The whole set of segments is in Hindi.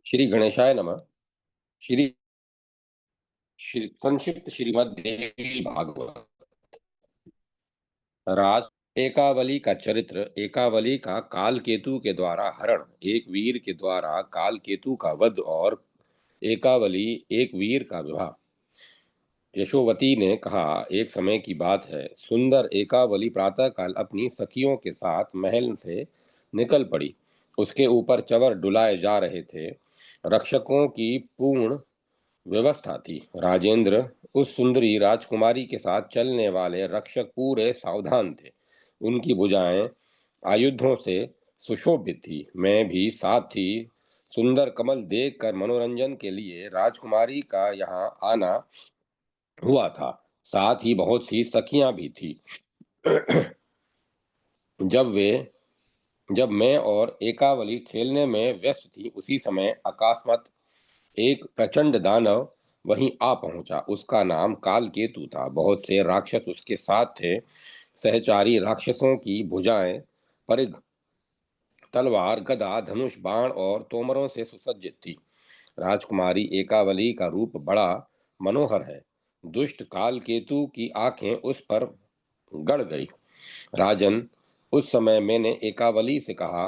श्री गणेशाय नमः। श्री संक्षिप्त श्रीमद् देवी भागवत। राज एकावली का चरित्र। एकावली का काल केतु के द्वारा हरण, एक वीर के द्वारा काल केतु का वध और एकावली एक वीर का विवाह। यशोवती ने कहा, एक समय की बात है, सुंदर एकावली प्रातःकाल अपनी सखियों के साथ महल से निकल पड़ी। उसके ऊपर चवर डुलाए जा रहे थे। रक्षकों की पूर्ण व्यवस्था थी। राजेंद्र, उस सुंदरी राजकुमारी के साथ चलने वाले रक्षक पूरे सावधान थे। उनकी भुजाएं आयुधों से सुशोभित थी। मैं भी साथ थी। सुंदर कमल देखकर मनोरंजन के लिए राजकुमारी का यहाँ आना हुआ था। साथ ही बहुत सी सखियां भी थी। जब वे जब मैं और एकावली खेलने में व्यस्त थी, उसी समय अकस्मात एक प्रचंड दानव वहीं आ पहुंचा। उसका नाम कालकेतु था। बहुत से राक्षस उसके साथ थे। सहचारी राक्षसों की भुजाएं परिघ, तलवार, गदा, धनुष, बाण और तोमरों से सुसज्जित थी। राजकुमारी एकावली का रूप बड़ा मनोहर है। दुष्ट कालकेतु की आंखें उस पर गड़ गई। राजन, उस समय मैंने एकावली से कहा,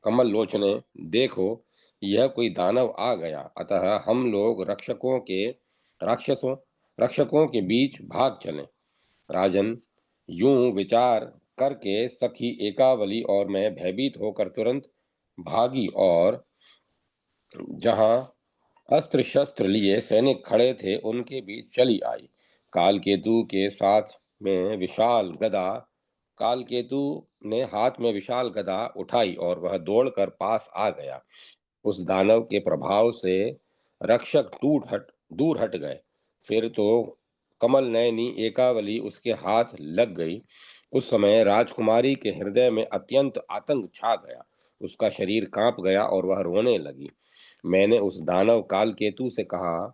कमल लोचने, देखो, यह कोई दानव आ गया। अतः हम लोग राक्षसों रक्षकों के बीच भाग चलें। राजन, यूं विचार करके सखी एकावली और मैं भयभीत होकर तुरंत भागी और जहां अस्त्र शस्त्र लिए सैनिक खड़े थे उनके बीच चली आई। कालकेतु के साथ में विशाल गदा कालकेतु ने हाथ में विशाल गदा उठाई और वह दौड़कर पास आ गया। उस दानव के प्रभाव से रक्षक दूर हट गए। फिर तो कमल नयनी एकावली उसके हाथ लग गई। उस समय राजकुमारी के हृदय में अत्यंत आतंक छा गया। उसका शरीर कांप गया और वह रोने लगी। मैंने उस दानव कालकेतु से कहा,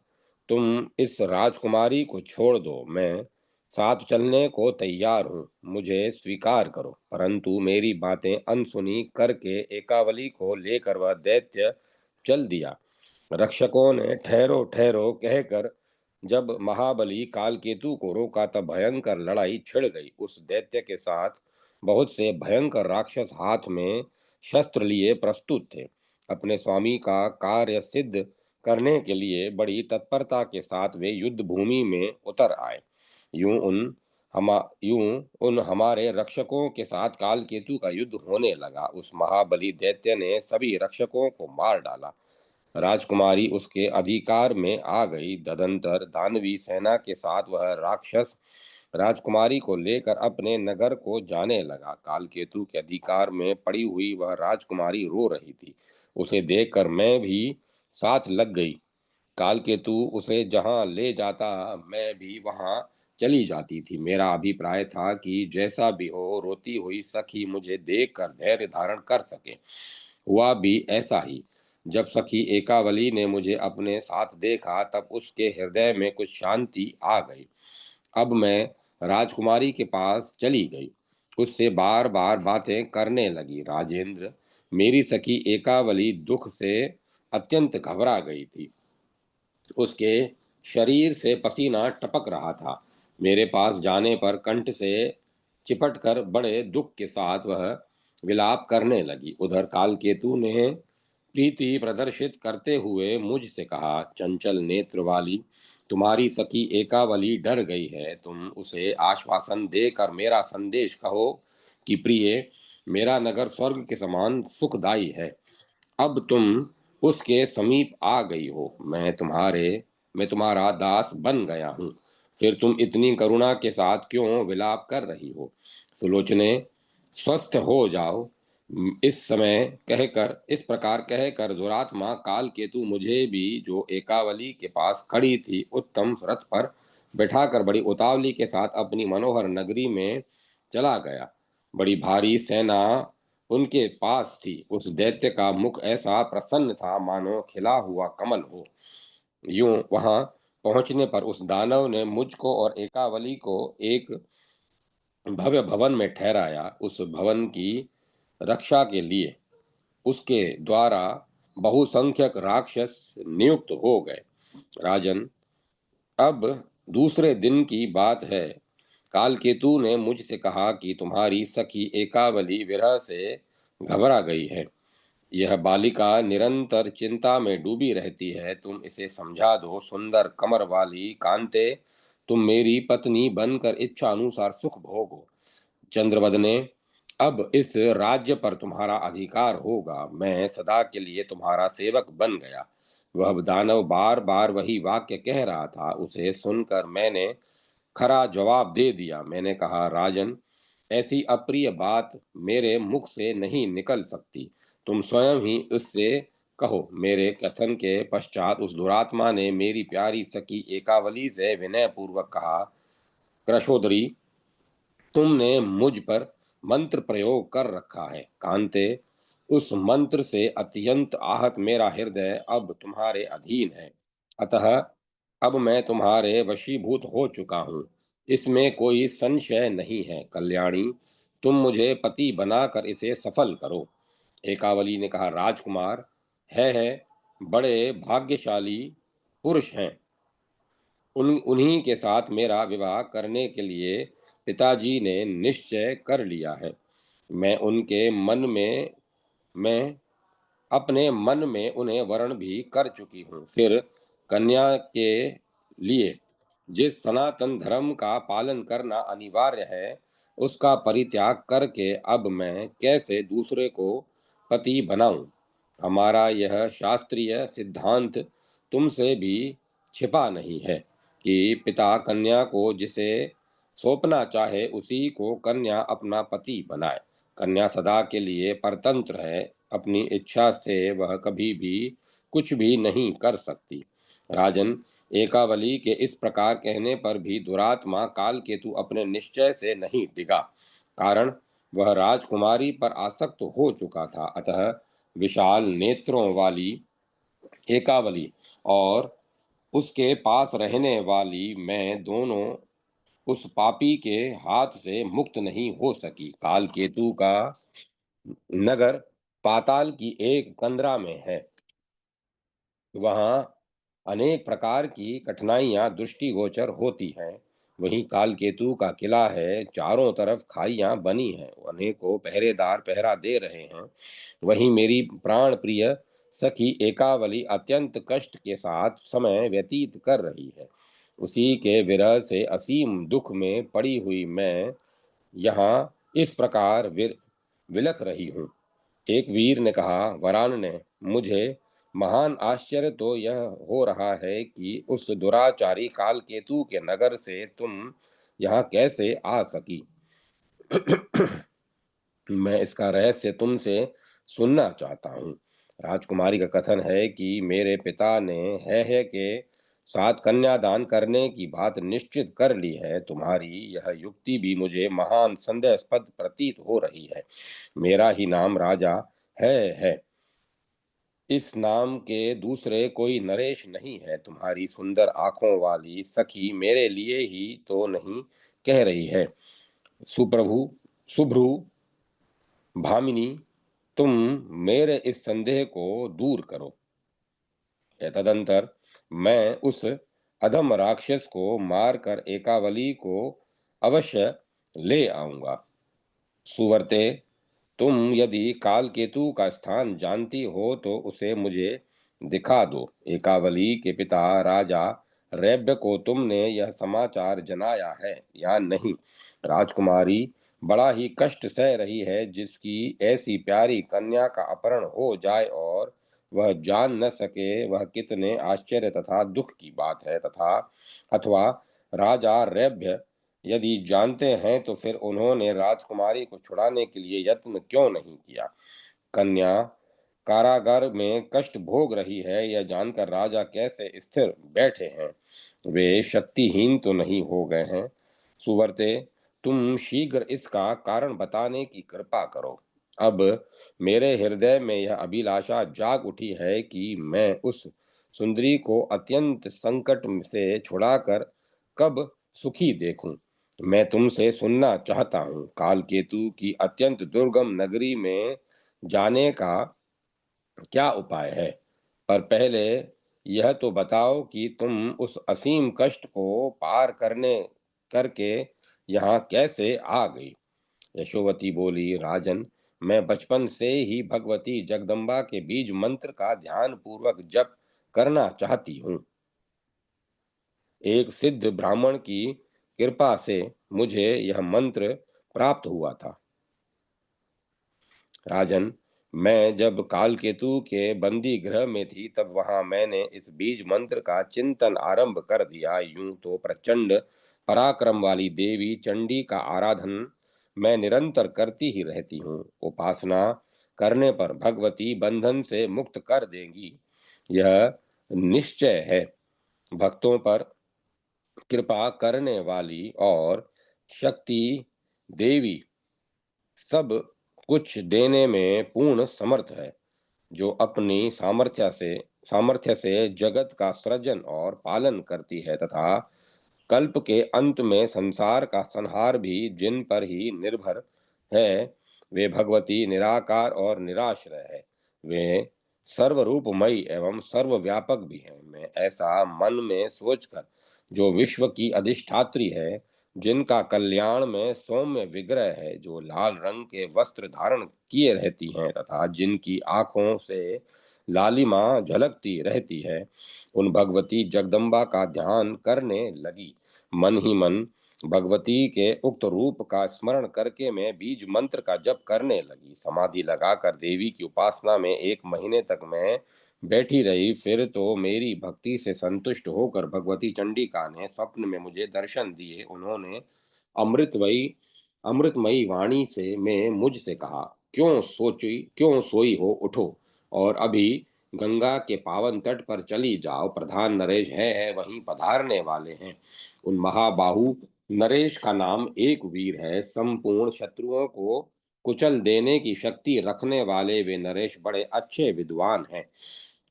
तुम इस राजकुमारी को छोड़ दो। मैं साथ चलने को तैयार हूँ, मुझे स्वीकार करो। परंतु मेरी बातें अनसुनी करके एकावली को लेकर वह दैत्य चल दिया। रक्षकों ने ठहरो ठहरो कहकर जब महाबली कालकेतु को रोका, तब भयंकर लड़ाई छिड़ गई। उस दैत्य के साथ बहुत से भयंकर राक्षस हाथ में शस्त्र लिए प्रस्तुत थे। अपने स्वामी का कार्य सिद्ध करने के लिए बड़ी तत्परता के साथ वे युद्ध भूमि में उतर आए। यूं उन यूं उन हमारे रक्षकों के साथ कालकेतु का युद्ध होने लगा। उस महाबली दैत्य ने सभी रक्षकों को मार डाला। राजकुमारी उसके अधिकार में आ गई। तदंतर दानवी सेना के साथ वह राक्षस राजकुमारी को लेकर अपने नगर को जाने लगा। कालकेतु के अधिकार में पड़ी हुई वह राजकुमारी रो रही थी। उसे देखकर मैं भी साथ लग गई। कालकेतु उसे जहां ले जाता, मैं भी वहां चली जाती थी। मेरा अभिप्राय था कि जैसा भी हो, रोती हुई सखी मुझे देखकर धैर्य धारण कर सके। हुआ भी ऐसा ही। जब सखी एकावली ने मुझे अपने साथ देखा, तब उसके हृदय में कुछ शांति आ गई। अब मैं राजकुमारी के पास चली गई। उससे बार बार बातें करने लगी। राजेंद्र, मेरी सखी एकावली दुख से अत्यंत घबरा गई थी। उसके शरीर से पसीना टपक रहा था। मेरे पास जाने पर कंठ से चिपट कर बड़े दुख के साथ वह विलाप करने लगी। उधर कालकेतु ने प्रीति प्रदर्शित करते हुए मुझसे कहा, चंचल नेत्र वाली, तुम्हारी सखी एकावली डर गई है। तुम उसे आश्वासन देकर मेरा संदेश कहो कि प्रिय, मेरा नगर स्वर्ग के समान सुखदायी है। अब तुम उसके समीप आ गई हो। मैं तुम्हारा दास बन गया हूँ। फिर तुम इतनी करुणा के साथ क्यों विलाप कर रही हो? सुलोचने, स्वस्थ हो जाओ। इस प्रकार कहकर दुरात्मा कालकेतु मुझे भी, जो एकावली के पास खड़ी थी, उत्तम रथ पर बैठाकर बड़ी उतावली के साथ अपनी मनोहर नगरी में चला गया। बड़ी भारी सेना उनके पास थी। उस दैत्य का मुख ऐसा प्रसन्न था मानो खिला हुआ कमल हो। यूं वहां पहुंचने पर उस दानव ने मुझको और एकावली को एक भव्य भवन में ठहराया। उस भवन की रक्षा के लिए उसके द्वारा बहुसंख्यक राक्षस नियुक्त हो गए। राजन, अब दूसरे दिन की बात है। कालकेतु ने मुझसे कहा कि तुम्हारी सखी एकावली विरह से घबरा गई है। यह बालिका निरंतर चिंता में डूबी रहती है, तुम इसे समझा दो। सुंदर कमर वाली कांते, तुम मेरी पत्नी बनकर इच्छा अनुसार सुख भोगो। चंद्रवदने, अब इस राज्य पर तुम्हारा अधिकार होगा। मैं सदा के लिए तुम्हारा सेवक बन गया। वह दानव बार बार वही वाक्य कह रहा था। उसे सुनकर मैंने खरा जवाब दे दिया। मैंने कहा, राजन, ऐसी अप्रिय बात मेरे मुख से नहीं निकल सकती। तुम स्वयं ही उससे कहो। मेरे कथन के पश्चात उस दुरात्मा ने मेरी प्यारी सखी एकावली से विनय पूर्वक कहा, कृशोदरी, तुमने मुझ पर मंत्र प्रयोग कर रखा है। कांते, उस मंत्र से अत्यंत आहत मेरा हृदय अब तुम्हारे अधीन है। अतः अब मैं तुम्हारे वशीभूत हो चुका हूँ, इसमें कोई संशय नहीं है। कल्याणी, तुम मुझे पति बनाकर इसे सफल करो। एकावली ने कहा, राजकुमार, है बड़े भाग्यशाली पुरुष हैं। उन्हीं के साथ मेरा विवाह करने के लिए पिताजी ने निश्चय कर लिया है। मैं उनके मन में मैं अपने मन में उन्हें वर्ण भी कर चुकी हूँ। फिर कन्या के लिए जिस सनातन धर्म का पालन करना अनिवार्य है, उसका परित्याग करके अब मैं कैसे दूसरे को पति बनाऊं? हमारा यह शास्त्रीय सिद्धांत तुमसे भी छिपा नहीं है कि पिता कन्या को जिसे सौंपना चाहे उसी को कन्या अपना पति बनाए। कन्या सदा के लिए परतंत्र है, अपनी इच्छा से वह कभी भी कुछ भी नहीं कर सकती। राजन, एकावली के इस प्रकार कहने पर भी दुरात्मा कालकेतु अपने निश्चय से नहीं डिगा। कारण वह राजकुमारी पर आसक्त हो चुका था। अतः विशाल नेत्रों वाली एकावली और उसके पास रहने वाली मैं दोनों उस पापी के हाथ से मुक्त नहीं हो सकी। कालकेतु का नगर पाताल की एक कंदरा में है। वहाँ अनेक प्रकार की कठिनाइयां दृष्टिगोचर होती हैं। वहीं कालकेतु का किला है, चारों तरफ खाइयां बनी हैं, अनेकों पहरेदार पहरा दे रहे हैं। वहीं मेरी प्राण प्रिय सखी एकावली अत्यंत कष्ट के साथ समय व्यतीत कर रही है। उसी के विरह से असीम दुख में पड़ी हुई मैं यहाँ इस प्रकार विलख रही हूँ। एक वीर ने कहा, वरानने, मुझे महान आश्चर्य तो यह हो रहा है कि उस दुराचारी कालकेतु के नगर से तुम यहाँ कैसे आ सकी। मैं इसका रहस्य तुमसे सुनना चाहता हूँ। राजकुमारी का कथन है कि मेरे पिता ने है के साथ कन्यादान करने की बात निश्चित कर ली है। तुम्हारी यह युक्ति भी मुझे महान संदेहास्पद प्रतीत हो रही है। मेरा ही नाम राजा है। इस नाम के दूसरे कोई नरेश नहीं है। तुम्हारी सुंदर आंखों वाली सखी मेरे लिए ही तो नहीं कह रही है। सुप्रभु, सुभ्रु, भामिनी, तुम मेरे इस संदेह को दूर करो। तदंतर मैं उस अधम राक्षस को मारकर एकावली को अवश्य ले आऊंगा। सुवर्ते, तुम यदि कालकेतु का स्थान जानती हो तो उसे मुझे दिखा दो। एकावली के पिता राजा रैब्य को तुमने यह समाचार जनाया है या नहीं? राजकुमारी बड़ा ही कष्ट सह रही है, जिसकी ऐसी प्यारी कन्या का अपहरण हो जाए और वह जान न सके, वह कितने आश्चर्य तथा दुख की बात है। तथा अथवा राजा रैब्य यदि जानते हैं तो फिर उन्होंने राजकुमारी को छुड़ाने के लिए यत्न क्यों नहीं किया? कन्या कारागार में कष्ट भोग रही है, यह जानकर राजा कैसे स्थिर बैठे हैं? वे शक्तिहीन तो नहीं हो गए हैं? सुवर्ते, तुम शीघ्र इसका कारण बताने की कृपा करो। अब मेरे हृदय में यह अभिलाषा जाग उठी है कि मैं उस सुंदरी को अत्यंत संकट से छुड़ाकर कब सुखी देखूं। मैं तुमसे सुनना चाहता हूँ। कालकेतु की अत्यंत दुर्गम नगरी में जाने का क्या उपाय है? पर पहले यह तो बताओ कि तुम उस असीम कष्ट को पार करने करके यहाँ कैसे आ गई? यशोवती बोली, राजन, मैं बचपन से ही भगवती जगदम्बा के बीज मंत्र का ध्यान पूर्वक जप करना चाहती हूँ। एक सिद्ध ब्राह्मण की कृपा से मुझे यह मंत्र प्राप्त हुआ था। राजन, मैं जब कालकेतु के बंदी गृह में थी तब वहां मैंने इस बीज मंत्र का चिंतन आरंभ कर दिया। यूं तो प्रचंड पराक्रम वाली देवी चंडी का आराधन मैं निरंतर करती ही रहती हूँ। उपासना करने पर भगवती बंधन से मुक्त कर देंगी, यह निश्चय है। भक्तों पर कृपा करने वाली और शक्ति देवी सब कुछ देने में पूर्ण समर्थ है, जो अपनी सामर्थ्य से जगत का सृजन और पालन करती है तथा कल्प के अंत में संसार का संहार भी जिन पर ही निर्भर है। वे भगवती निराकार और निराश्रय है। वे सर्वरूपमयी एवं सर्वव्यापक भी है। मैं ऐसा मन में सोचकर, जो विश्व की अधिष्ठात्री है, जिनका कल्याण में सौम्य विग्रह है, जो लाल रंग के वस्त्र धारण किए रहती हैं तथा जिनकी आंखों से लालिमा झलकती रहती है, उन भगवती जगदम्बा का ध्यान करने लगी। मन ही मन भगवती के उक्त रूप का स्मरण करके मैं बीज मंत्र का जप करने लगी। समाधि लगाकर देवी की उपासना में 1 महीने तक मैं बैठी रही। फिर तो मेरी भक्ति से संतुष्ट होकर भगवती चंडिका ने स्वप्न में मुझे दर्शन दिए। उन्होंने अमृतमयी अमृतमयी वाणी से मैं मुझसे कहा, क्यों सोई हो, उठो और अभी गंगा के पावन तट पर चली जाओ। प्रधान नरेश है वहीं पधारने वाले हैं। उन महाबाहु नरेश का नाम एक वीर है। संपूर्ण शत्रुओं को कुचल देने की शक्ति रखने वाले वे नरेश बड़े अच्छे विद्वान हैं।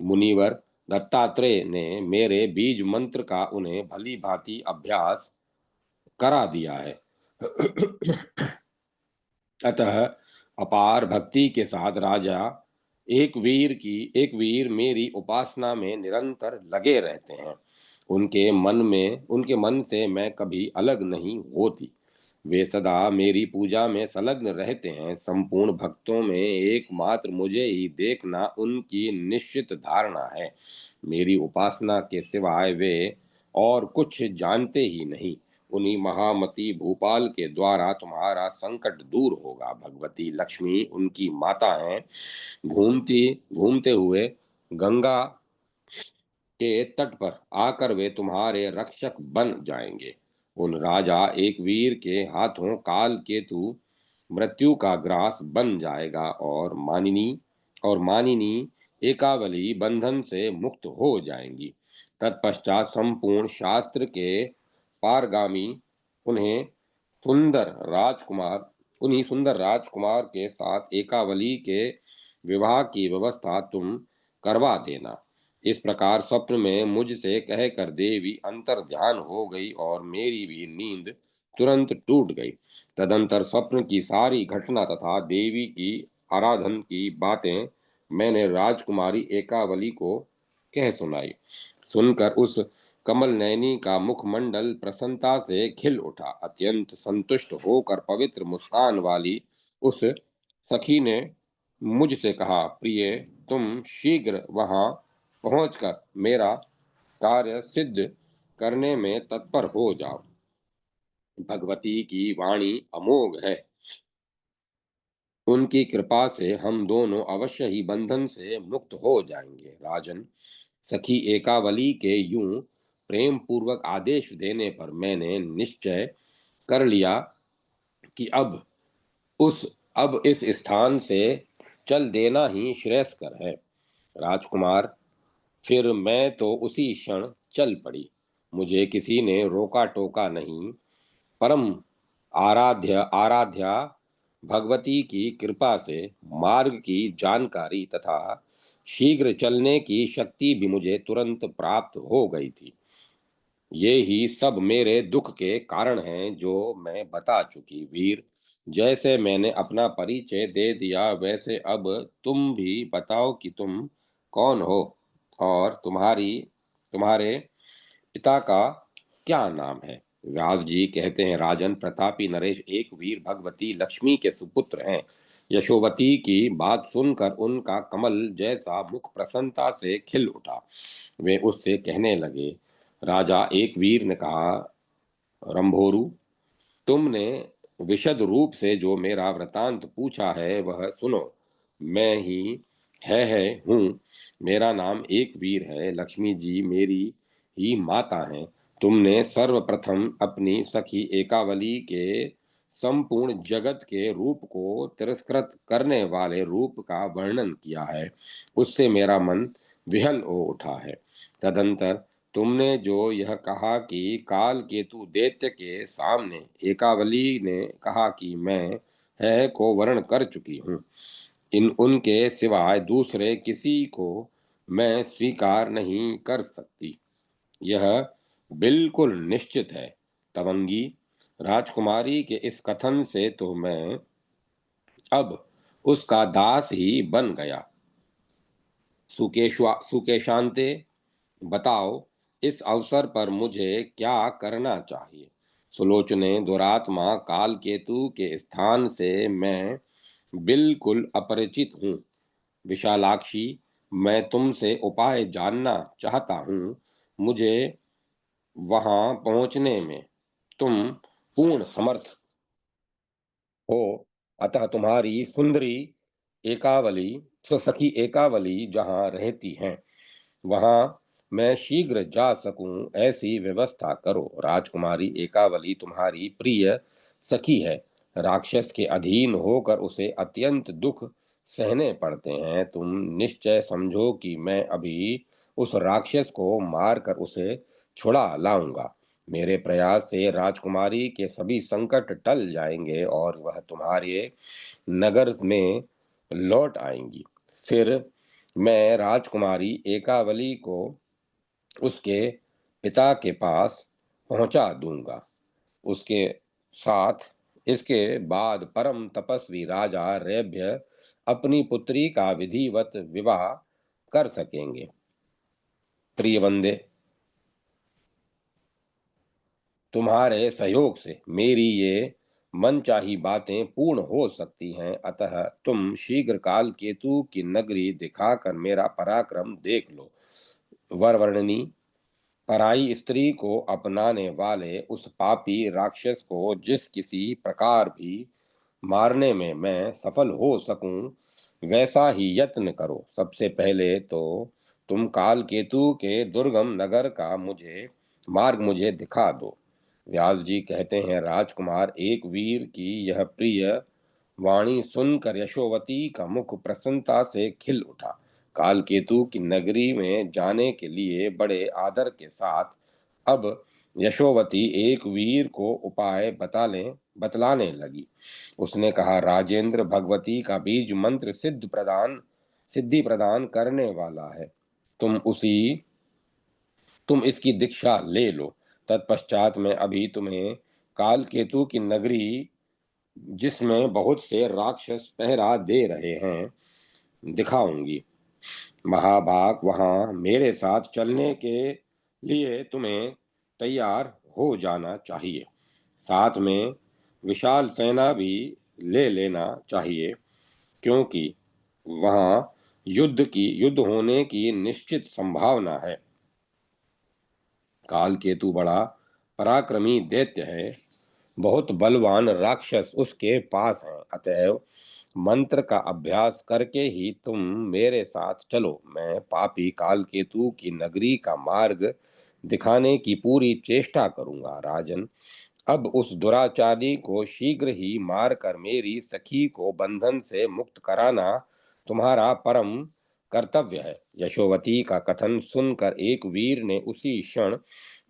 मुनिवर दत्तात्रेय ने मेरे बीज मंत्र का उन्हें भली भांति अभ्यास करा दिया है। अतः अपार भक्ति के साथ राजा एक वीर मेरी उपासना में निरंतर लगे रहते हैं। उनके मन से मैं कभी अलग नहीं होती। वे सदा मेरी पूजा में संलग्न रहते हैं। संपूर्ण भक्तों में एकमात्र मुझे ही देखना उनकी निश्चित धारणा है। मेरी उपासना के सिवाय वे और कुछ जानते ही नहीं। उन्हीं महामती भूपाल के द्वारा तुम्हारा संकट दूर होगा। भगवती लक्ष्मी उनकी माता हैं। घूमती घूमते हुए गंगा के तट पर आकर वे तुम्हारे रक्षक बन जाएंगे। उन राजा एक वीर के हाथों काल केतु मृत्यु का ग्रास बन जाएगा और मानिनी एकावली बंधन से मुक्त हो जाएंगी। तत्पश्चात संपूर्ण शास्त्र के पारगामी उन्हें सुंदर राजकुमार उन्हीं सुंदर राजकुमार के साथ एकावली के विवाह की व्यवस्था तुम करवा देना। इस प्रकार स्वप्न में मुझसे कहकर देवी अंतर ध्यान हो गई और मेरी भी नींद तुरंत टूट गई। तदंतर स्वप्न की सारी घटना तथा देवी की आराधन की बातें मैंने राजकुमारी एकावली को कह सुनाई। सुनकर उस कमल नयनी का मुखमंडल प्रसन्नता से खिल उठा। अत्यंत संतुष्ट होकर पवित्र मुस्कान वाली उस सखी ने मुझसे कहा, प्रिय, तुम शीघ्र वहां पहुंचकर मेरा कार्य सिद्ध करने में तत्पर हो जाओ। भगवती की वाणी अमोघ है। उनकी कृपा से हम दोनों अवश्य ही बंधन से मुक्त हो जाएंगे। राजन, सखी एकावली के यूं प्रेम पूर्वक आदेश देने पर मैंने निश्चय कर लिया कि उस अब इस स्थान से चल देना ही श्रेयस्कर है। राजकुमार, फिर मैं तो उसी क्षण चल पड़ी। मुझे किसी ने रोका टोका नहीं। परम आराध्या भगवती की कृपा से मार्ग की जानकारी तथा शीघ्र चलने की शक्ति भी मुझे तुरंत प्राप्त हो गई थी। ये ही सब मेरे दुख के कारण हैं जो मैं बता चुकी। वीर, जैसे मैंने अपना परिचय दे दिया, वैसे अब तुम भी बताओ कि तुम कौन हो और तुम्हारे पिता का क्या नाम है? व्यास जी कहते हैं, राजन, प्रतापी नरेश एक वीर भगवती लक्ष्मी के सुपुत्र हैं। यशोवती की बात सुनकर उनका कमल जैसा मुख प्रसन्नता से खिल उठा। वे उससे कहने लगे, राजा, एक वीर ने कहा, रंभोरु, तुमने विशद रूप से जो मेरा वृतांत पूछा है वह सुनो। मैं ही है हूँ। मेरा नाम एक वीर है। लक्ष्मी जी मेरी ही माता हैं। तुमने सर्वप्रथम अपनी सखी एकावली के संपूर्ण जगत के रूप को तिरस्कृत करने वाले रूप का वर्णन किया है। उससे मेरा मन विहल हो उठा है। तदंतर तुमने जो यह कहा कि काल केतु दैत्य के सामने एकावली ने कहा कि मैं है को वर्ण कर चुकी हूँ, इन उनके सिवाय दूसरे किसी को मैं स्वीकार नहीं कर सकती, यह बिल्कुल निश्चित है। तवंगी, राजकुमारी के इस कथन से तो मैं अब उसका दास ही बन गया। सुकेशांते, बताओ, इस अवसर पर मुझे क्या करना चाहिए? सुलोचने, दुरात्मा काल केतु के स्थान से मैं बिल्कुल अपरिचित हूँ। विशालाक्षी, मैं तुमसे उपाय जानना चाहता हूँ। मुझे वहां पहुंचने में तुम पूर्ण समर्थ हो, अतः तुम्हारी सुंदरी एकावली सखी एकावली जहाँ रहती हैं, वहां मैं शीघ्र जा सकूं, ऐसी व्यवस्था करो। राजकुमारी एकावली तुम्हारी प्रिय सखी है। राक्षस के अधीन होकर उसे अत्यंत दुख सहने पड़ते हैं। तुम निश्चय समझो कि मैं अभी उस राक्षस को मारकर उसे छुड़ा लाऊंगा। मेरे प्रयास से राजकुमारी के सभी संकट टल जाएंगे और वह तुम्हारे नगर में लौट आएंगी। फिर मैं राजकुमारी एकावली को उसके पिता के पास पहुंचा दूंगा। उसके साथ इसके बाद परम तपस्वी राजा रैभ्य अपनी पुत्री का विधिवत विवाह कर सकेंगे। प्रिय वंदे, तुम्हारे सहयोग से मेरी ये मनचाही बातें पूर्ण हो सकती हैं, अतः तुम शीघ्र काल केतु की नगरी दिखाकर मेरा पराक्रम देख लो। वरवर्णिनी, पराई स्त्री को अपनाने वाले उस पापी राक्षस को जिस किसी प्रकार भी मारने में मैं सफल हो सकूं, वैसा ही यत्न करो। सबसे पहले तो तुम काल केतु के दुर्गम नगर का मुझे मार्ग मुझे दिखा दो। व्यास जी कहते हैं, राजकुमार, एक वीर की यह प्रिय वाणी सुनकर यशोवती का मुख प्रसन्नता से खिल उठा। कालकेतु की नगरी में जाने के लिए बड़े आदर के साथ अब यशोवती एक वीर को उपाय बतलाने लगी। उसने कहा, राजेंद्र, भगवती का बीज मंत्र सिद्धि प्रदान करने वाला है। तुम इसकी दीक्षा ले लो। तत्पश्चात मैं अभी तुम्हें काल केतु की नगरी, जिसमें बहुत से राक्षस पहरा दे रहे हैं, दिखाऊंगी। महाभाग, वहां मेरे साथ चलने के लिए तुम्हें तैयार हो जाना चाहिए। साथ में विशाल सेना भी ले लेना चाहिए, क्योंकि वहां युद्ध होने की निश्चित संभावना है। काल केतु बड़ा पराक्रमी दैत्य है। बहुत बलवान राक्षस उसके पास हैं। अतएव मंत्र का अभ्यास करके ही तुम मेरे साथ चलो। मैं पापी कालकेतु की नगरी का मार्ग दिखाने की पूरी चेष्टा करूंगा। राजन, अब उस दुराचारी को शीघ्र ही मारकर मेरी सखी को बंधन से मुक्त कराना तुम्हारा परम कर्तव्य है। यशोवती का कथन सुनकर एक वीर ने उसी क्षण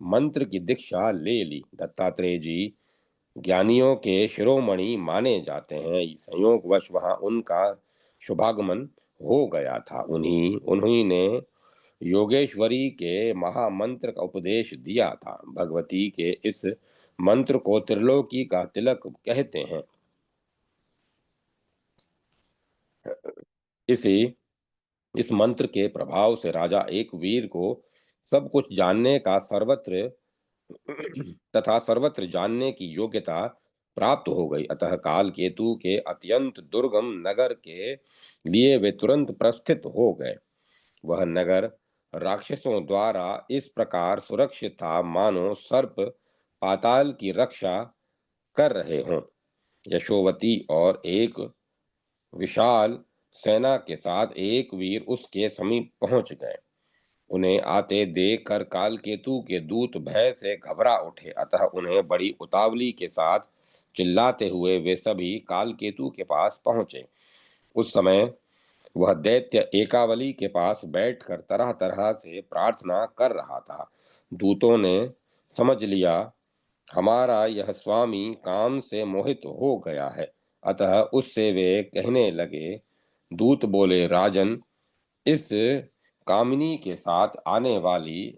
मंत्र की दीक्षा ले ली। दत्तात्रेय जी ज्ञानियों के शिरोमणि माने जाते हैं। संयोगवश वहां उनका शुभागमन हो गया था। उन्हीं उन्हीं ने योगेश्वरी के महामंत्र का उपदेश दिया था। भगवती के इस मंत्र को त्रिलोकी का तिलक कहते हैं। इसी इस मंत्र के प्रभाव से राजा एक वीर को सब कुछ जानने का सर्वत्र तथा सर्वत्र जानने की योग्यता प्राप्त हो गई। अतः काल केतु के अत्यंत दुर्गम नगर के लिए वे तुरंत प्रस्थित हो गए। वह नगर राक्षसों द्वारा इस प्रकार सुरक्षित था मानो सर्प पाताल की रक्षा कर रहे हों। यशोवती और एक विशाल सेना के साथ एक वीर उसके समीप पहुंच गए। उन्हें आते देख कर कालकेतु के दूत भय से घबरा उठे। अतः उन्हें बड़ी उतावली के साथ चिल्लाते हुए वे सभी कालकेतु के पास पहुंचे। उस समय वह दैत्य एकावली के पास बैठकर तरह तरह से प्रार्थना कर रहा था। दूतों ने समझ लिया हमारा यह स्वामी काम से मोहित हो गया है। अतः उससे वे कहने लगे। दूत बोले, राजन, इस कामिनी के साथ आने वाली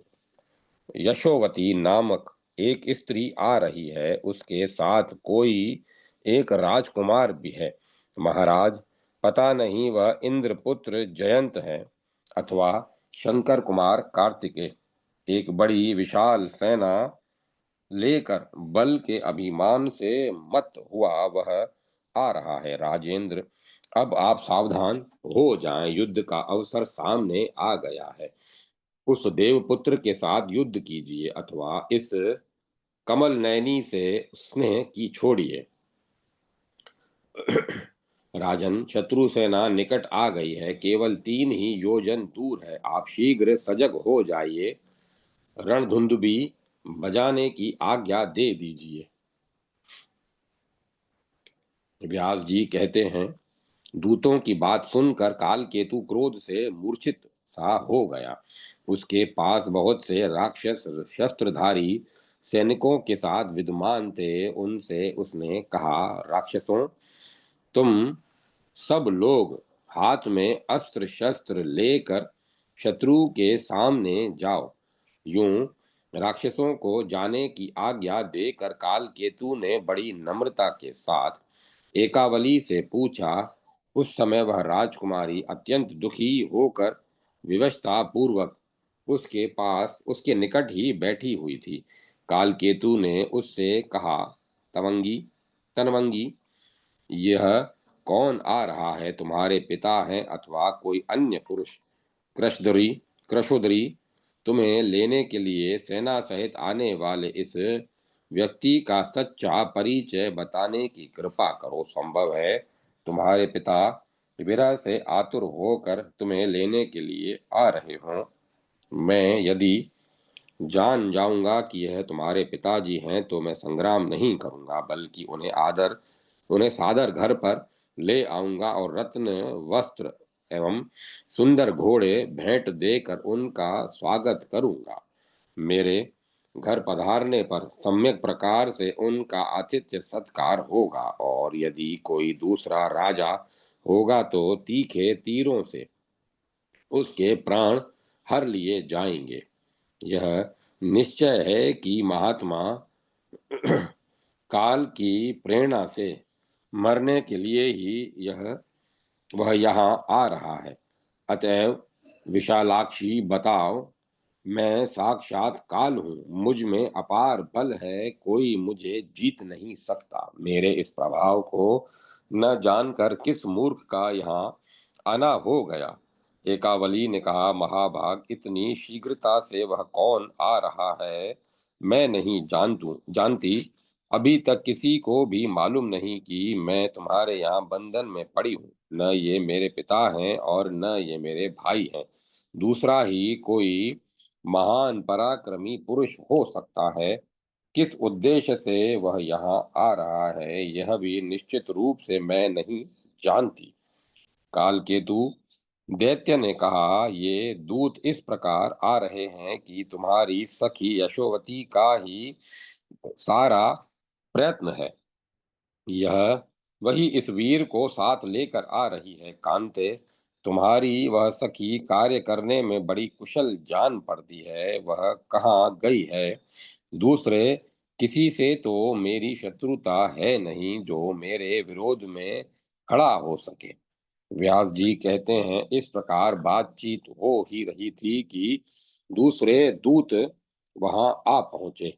यशोवती नामक एक स्त्री आ रही है। उसके साथ कोई एक राजकुमार भी है। महाराज, पता नहीं वह इंद्रपुत्र जयंत है अथवा शंकर कुमार कार्तिकेय। एक बड़ी विशाल सेना लेकर बल के अभिमान से मत हुआ वह आ रहा है। राजेंद्र, अब आप सावधान हो जाएं, युद्ध का अवसर सामने आ गया है। उस देवपुत्र के साथ युद्ध कीजिए अथवा इस कमल नयनी से स्नेह की छोड़िए। राजन, शत्रु सेना निकट आ गई है, केवल 3 ही योजन दूर है। आप शीघ्र सजग हो जाइए, रणधुंदुबी बजाने की आज्ञा दे दीजिए। व्यास जी कहते हैं, दूतों की बात सुनकर कालकेतु क्रोध से मूर्छित सा हो गया। उसके पास बहुत से राक्षस शस्त्रधारी सैनिकों के साथ विद्यमान थे। उनसे उसने कहा, राक्षसों, तुम सब लोग हाथ में अस्त्र शस्त्र लेकर शत्रु के सामने जाओ। यूं राक्षसों को जाने की आज्ञा देकर कालकेतु ने बड़ी नम्रता के साथ एकावली से पूछा। उस समय वह राजकुमारी अत्यंत दुखी होकर विवशता पूर्वक उसके पास उसके निकट ही बैठी हुई थी। कालकेतु ने उससे कहा, तवंगी तनवंगी, यह कौन आ रहा है? तुम्हारे पिता हैं अथवा कोई अन्य पुरुष? कृषदरी कृषोदरी, तुम्हें लेने के लिए सेना सहित आने वाले इस व्यक्ति का सच्चा परिचय बताने की कृपा करो। संभव है तुम्हारे पिता विरह से आतुर होकर तुम्हें लेने के लिए आ रहे हों। मैं यदि जान जाऊंगा कि यह तुम्हारे पिताजी हैं तो मैं संग्राम नहीं करूंगा, बल्कि उन्हें सादर घर पर ले आऊंगा और रत्न वस्त्र एवं सुंदर घोड़े भेंट देकर उनका स्वागत करूंगा। मेरे घर पधारने पर सम्यक प्रकार से उनका आतिथ्य सत्कार होगा, और यदि कोई दूसरा राजा होगा तो तीखे तीरों से उसके प्राण हर लिए जाएंगे। यह निश्चय है कि महात्मा काल की प्रेरणा से मरने के लिए ही वह यहाँ आ रहा है। अतएव विशालाक्षी, बताओ, मैं साक्षात काल हूँ, मुझ में अपार बल है, कोई मुझे जीत नहीं सकता। मेरे इस प्रभाव को न जानकर किस मूर्ख का यहाँ आना हो गया। एकावली ने कहा, महाभाग, इतनी शीघ्रता से वह कौन आ रहा है मैं नहीं जानती। अभी तक किसी को भी मालूम नहीं कि मैं तुम्हारे यहाँ बंधन में पड़ी हूँ। न ये मेरे पिता हैं और न ये मेरे भाई हैं। दूसरा ही कोई महान पराक्रमी पुरुष हो सकता है। किस उद्देश्य से वह यहाँ आ रहा है यह भी निश्चित रूप से मैं नहीं जानती। कालकेतु दैत्य ने कहा, ये दूत इस प्रकार आ रहे हैं कि तुम्हारी सखी यशोवती का ही सारा प्रयत्न है। यह वही इस वीर को साथ लेकर आ रही है। कांते, तुम्हारी वह सखी कार्य करने में बड़ी कुशल जान पड़ती है, वह कहाँ गई है? दूसरे किसी से तो मेरी शत्रुता है नहीं जो मेरे विरोध में खड़ा हो सके। व्यास जी कहते हैं, इस प्रकार बातचीत हो ही रही थी कि दूसरे दूत वहां आ पहुंचे।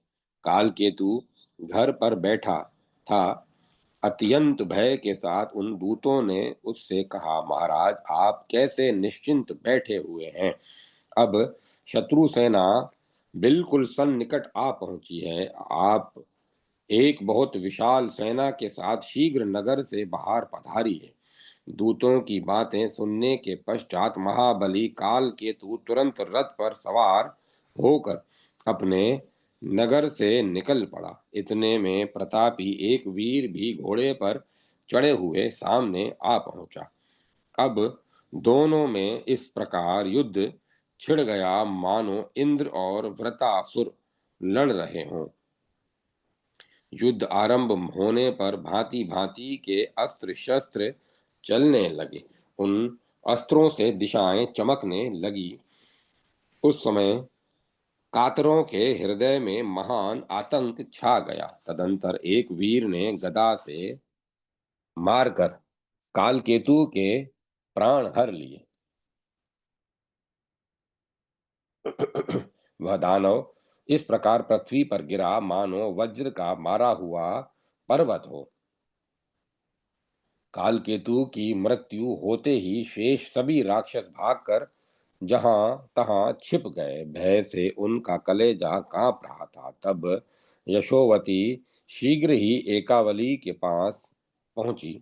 कालकेतु घर पर बैठा था। अत्यंत भय के साथ उन दूतों ने उससे कहा, महाराज आप कैसे निश्चिंत बैठे हुए हैं? अब शत्रु सेना बिल्कुल सन्निकट आ पहुंची है। आप एक बहुत विशाल सेना के साथ शीघ्र नगर से बाहर पधारिए। दूतों की बातें सुनने के पश्चात महाबली काल केतु तुरंत रथ पर सवार होकर अपने नगर से निकल पड़ा। इतने में प्रतापी एक वीर भी घोड़े पर चढ़े हुए सामने आ पहुंचा। अब दोनों में इस प्रकार युद्ध छिड़ गया मानो इंद्र और वृत्रासुर लड़ रहे हों। युद्ध आरंभ होने पर भांति भांति के अस्त्र शस्त्र चलने लगे। उन अस्त्रों से दिशाएं चमकने लगी। उस समय कातरों के हृदय में महान आतंक छा गया। तदंतर एक वीर ने गदा से मारकर कालकेतु के प्राण हर लिए। वह दानव इस प्रकार पृथ्वी पर गिरा मानो वज्र का मारा हुआ पर्वत हो। कालकेतु की मृत्यु होते ही शेष सभी राक्षस भागकर जहां तहां छिप गए। भय से उनका कलेजा कांप रहा था। तब यशोवती शीघ्र ही एकावली के पास पहुंची।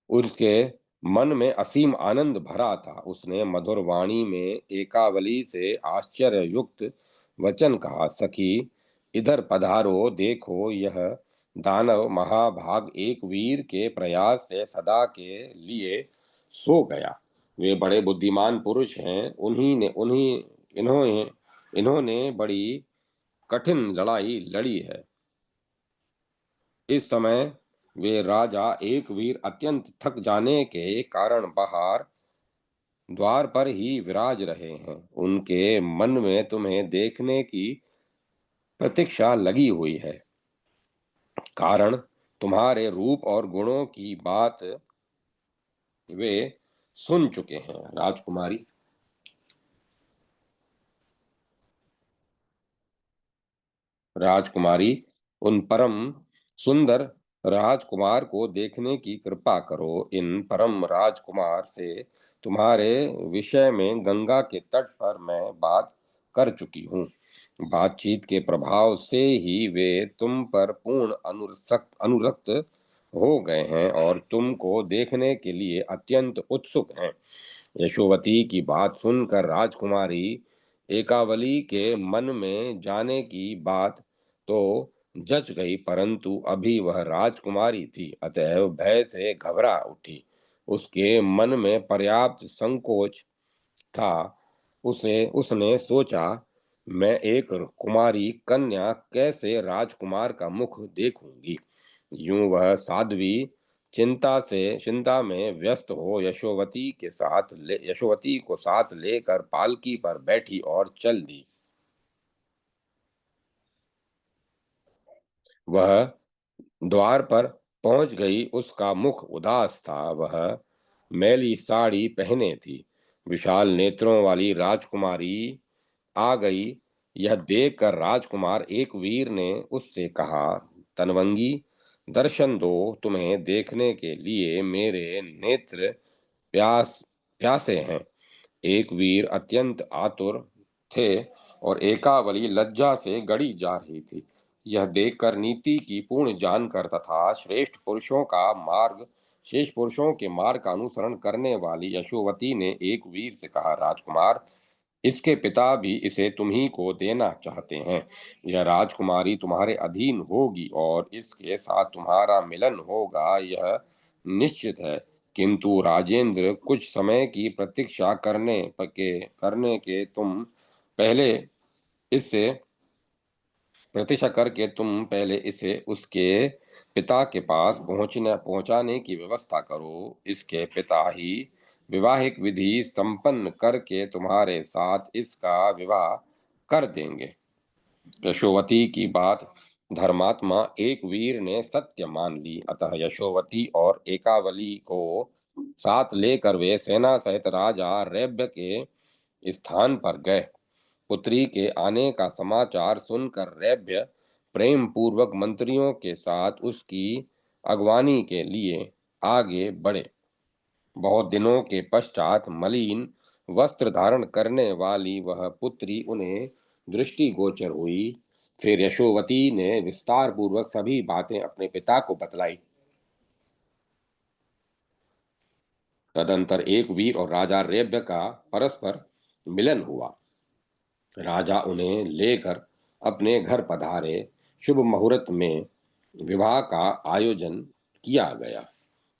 उसके मन में असीम आनंद भरा था। उसने मधुर वाणी में एकावली से आश्चर्य युक्त वचन कहा, सखी इधर पधारो, देखो यह दानव महाभाग एक वीर के प्रयास से सदा के लिए सो गया। वे बड़े बुद्धिमान पुरुष हैं। उन्हीं इन्होंने इन्होंने बड़ी कठिन लड़ाई लड़ी है। इस समय वे राजा एक वीर अत्यंत थक जाने के कारण बाहर द्वार पर ही विराज रहे हैं। उनके मन में तुम्हें देखने की प्रतीक्षा लगी हुई है। कारण तुम्हारे रूप और गुणों की बात वे सुन चुके हैं। राजकुमारी, राजकुमारी उन परम सुंदर राजकुमार को देखने की कृपा करो। इन परम राजकुमार से तुम्हारे विषय में गंगा के तट पर मैं बात कर चुकी हूँ। बातचीत के प्रभाव से ही वे तुम पर पूर्ण अनुरक्त हो गए हैं और तुमको देखने के लिए अत्यंत उत्सुक हैं। यशोवती की बात सुनकर राजकुमारी एकावली के मन में जाने की बात तो जच गई, परंतु अभी वह राजकुमारी थी, अतएव भय से घबरा उठी। उसके मन में पर्याप्त संकोच था। उसे उसने सोचा, मैं एक कुमारी कन्या कैसे राजकुमार का मुख देखूंगी। यूं वह साध्वी चिंता में व्यस्त हो यशोवती को साथ लेकर पालकी पर बैठी और चल दी। वह द्वार पर पहुंच गई। उसका मुख उदास था। वह मैली साड़ी पहने थी। विशाल नेत्रों वाली राजकुमारी आ गई। यह देखकर राजकुमार एक वीर ने उससे कहा, तनवंगी दर्शन दो, तुम्हें देखने के लिए मेरे नेत्र प्यास प्यासे हैं। एक वीर अत्यंत आतुर थे और एकावली लज्जा से गड़ी जा रही थी। यह देखकर नीति की पूर्ण जानकर तथा शेष पुरुषों के मार्ग का अनुसरण करने वाली यशोवती ने एक वीर से कहा, राजकुमार इसके पिता भी इसे तुम्ही को देना चाहते हैं। यह राजकुमारी तुम्हारे अधीन होगी और इसके साथ तुम्हारा मिलन होगा, यह निश्चित है। किंतु राजेंद्र, कुछ समय की प्रतीक्षा करने के तुम पहले इससे प्रतीक्षा करके तुम पहले इसे उसके पिता के पास पहुंचाने की व्यवस्था करो। इसके पिता ही विवाहिक विधि संपन्न करके तुम्हारे साथ इसका विवाह कर देंगे। यशोवती की बात धर्मात्मा एक वीर ने सत्य मान ली, अतः यशोवती और एकावली को साथ लेकर वे सेना सहित राजा रैब्य के स्थान पर गए। पुत्री के आने का समाचार सुनकर रैब्य प्रेम पूर्वक मंत्रियों के साथ उसकी अगवानी के लिए आगे बढ़े। बहुत दिनों के पश्चात मलिन वस्त्र धारण करने वाली वह पुत्री उन्हें दृष्टिगोचर हुई। फिर यशोवती ने विस्तार पूर्वक सभी बातें अपने पिता को बतलाई। तदंतर एक वीर और राजा रेब्य का परस्पर मिलन हुआ। राजा उन्हें लेकर अपने घर पधारे। शुभ मुहूर्त में विवाह का आयोजन किया गया।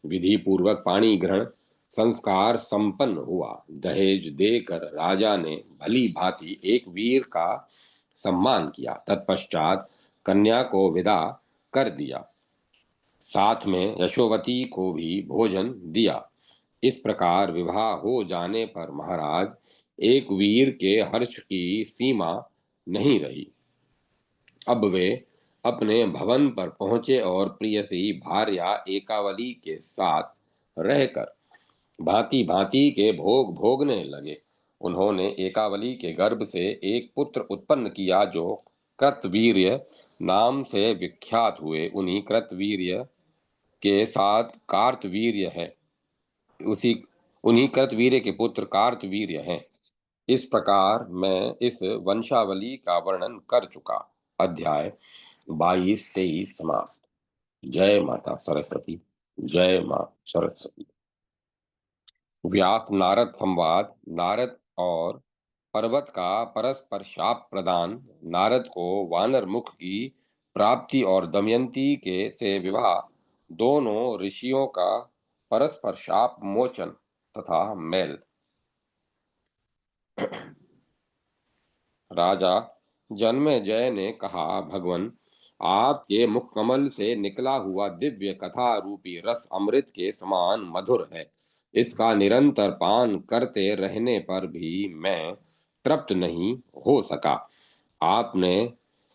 विधि पूर्वक पाणी ग्रहण संस्कार संपन्न हुआ। दहेज देकर राजा ने भली भांति एक वीर का सम्मान किया। तत्पश्चात कन्या को विदा कर दिया। साथ में यशोवती को भी भोजन दिया। इस प्रकार विवाह हो जाने पर महाराज एक वीर के हर्ष की सीमा नहीं रही। अब वे अपने भवन पर पहुंचे और प्रियसी भार्या एकावली के साथ रहकर भांति भांति के भोग भोगने लगे। उन्होंने एकावली के गर्भ से एक पुत्र उत्पन्न किया जो कृतवीर्य नाम से विख्यात हुए। उन्हीं कृतवीर्य के साथ कार्तवीर्य है। उसी उन्हीं कृतवीर्य के पुत्र कार्तवीर्य हैं। इस प्रकार मैं इस वंशावली का वर्णन कर चुका। अध्याय 22-23 समाप्त। जय माता सरस्वती। जय मां सरस्वती। व्यास नारद संवाद। नारद और पर्वत का परस्पर शाप प्रदान। नारद को वानर मुख की प्राप्ति और दमयंती के से विवाह। दोनों ऋषियों का परस्पर शाप मोचन तथा मेल। राजा जन्मेजय ने कहा, भगवन, आपके मुख कमल से निकला हुआ दिव्य कथा रूपी रस अमृत के समान मधुर है। इसका निरंतर पान करते रहने पर भी मैं तृप्त नहीं हो सका। आपने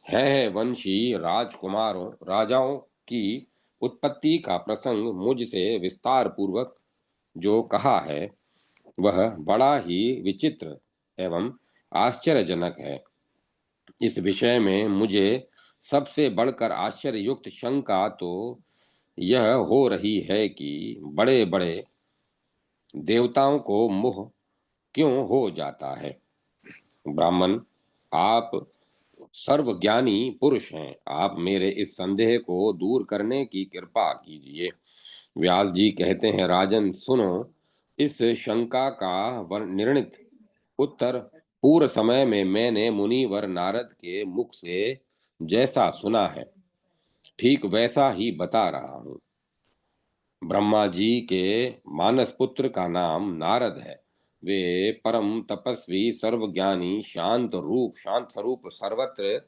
है वंशी राजकुमारों राजाओं की उत्पत्ति का प्रसंग मुझसे विस्तार पूर्वक जो कहा है वह बड़ा ही विचित्र एवं आश्चर्यजनक है। इस विषय में मुझे सबसे बढ़कर आश्चर्ययुक्त शंका तो यह हो रही है कि बड़े बड़े देवताओं को मोह क्यों हो जाता है। ब्राह्मण, आप सर्वज्ञानी पुरुष हैं। आप मेरे इस संदेह को दूर करने की कृपा कीजिए। व्यास जी कहते हैं, राजन सुनो, इस शंका का निर्णित उत्तर पूर्व समय में मैंने मुनिवर नारद के मुख से जैसा सुना है ठीक वैसा ही बता रहा हूँ। ब्रह्मा जी के मानस पुत्र का नाम नारद है। वे परम तपस्वी सर्वज्ञानी शांत स्वरूप सर्वत्र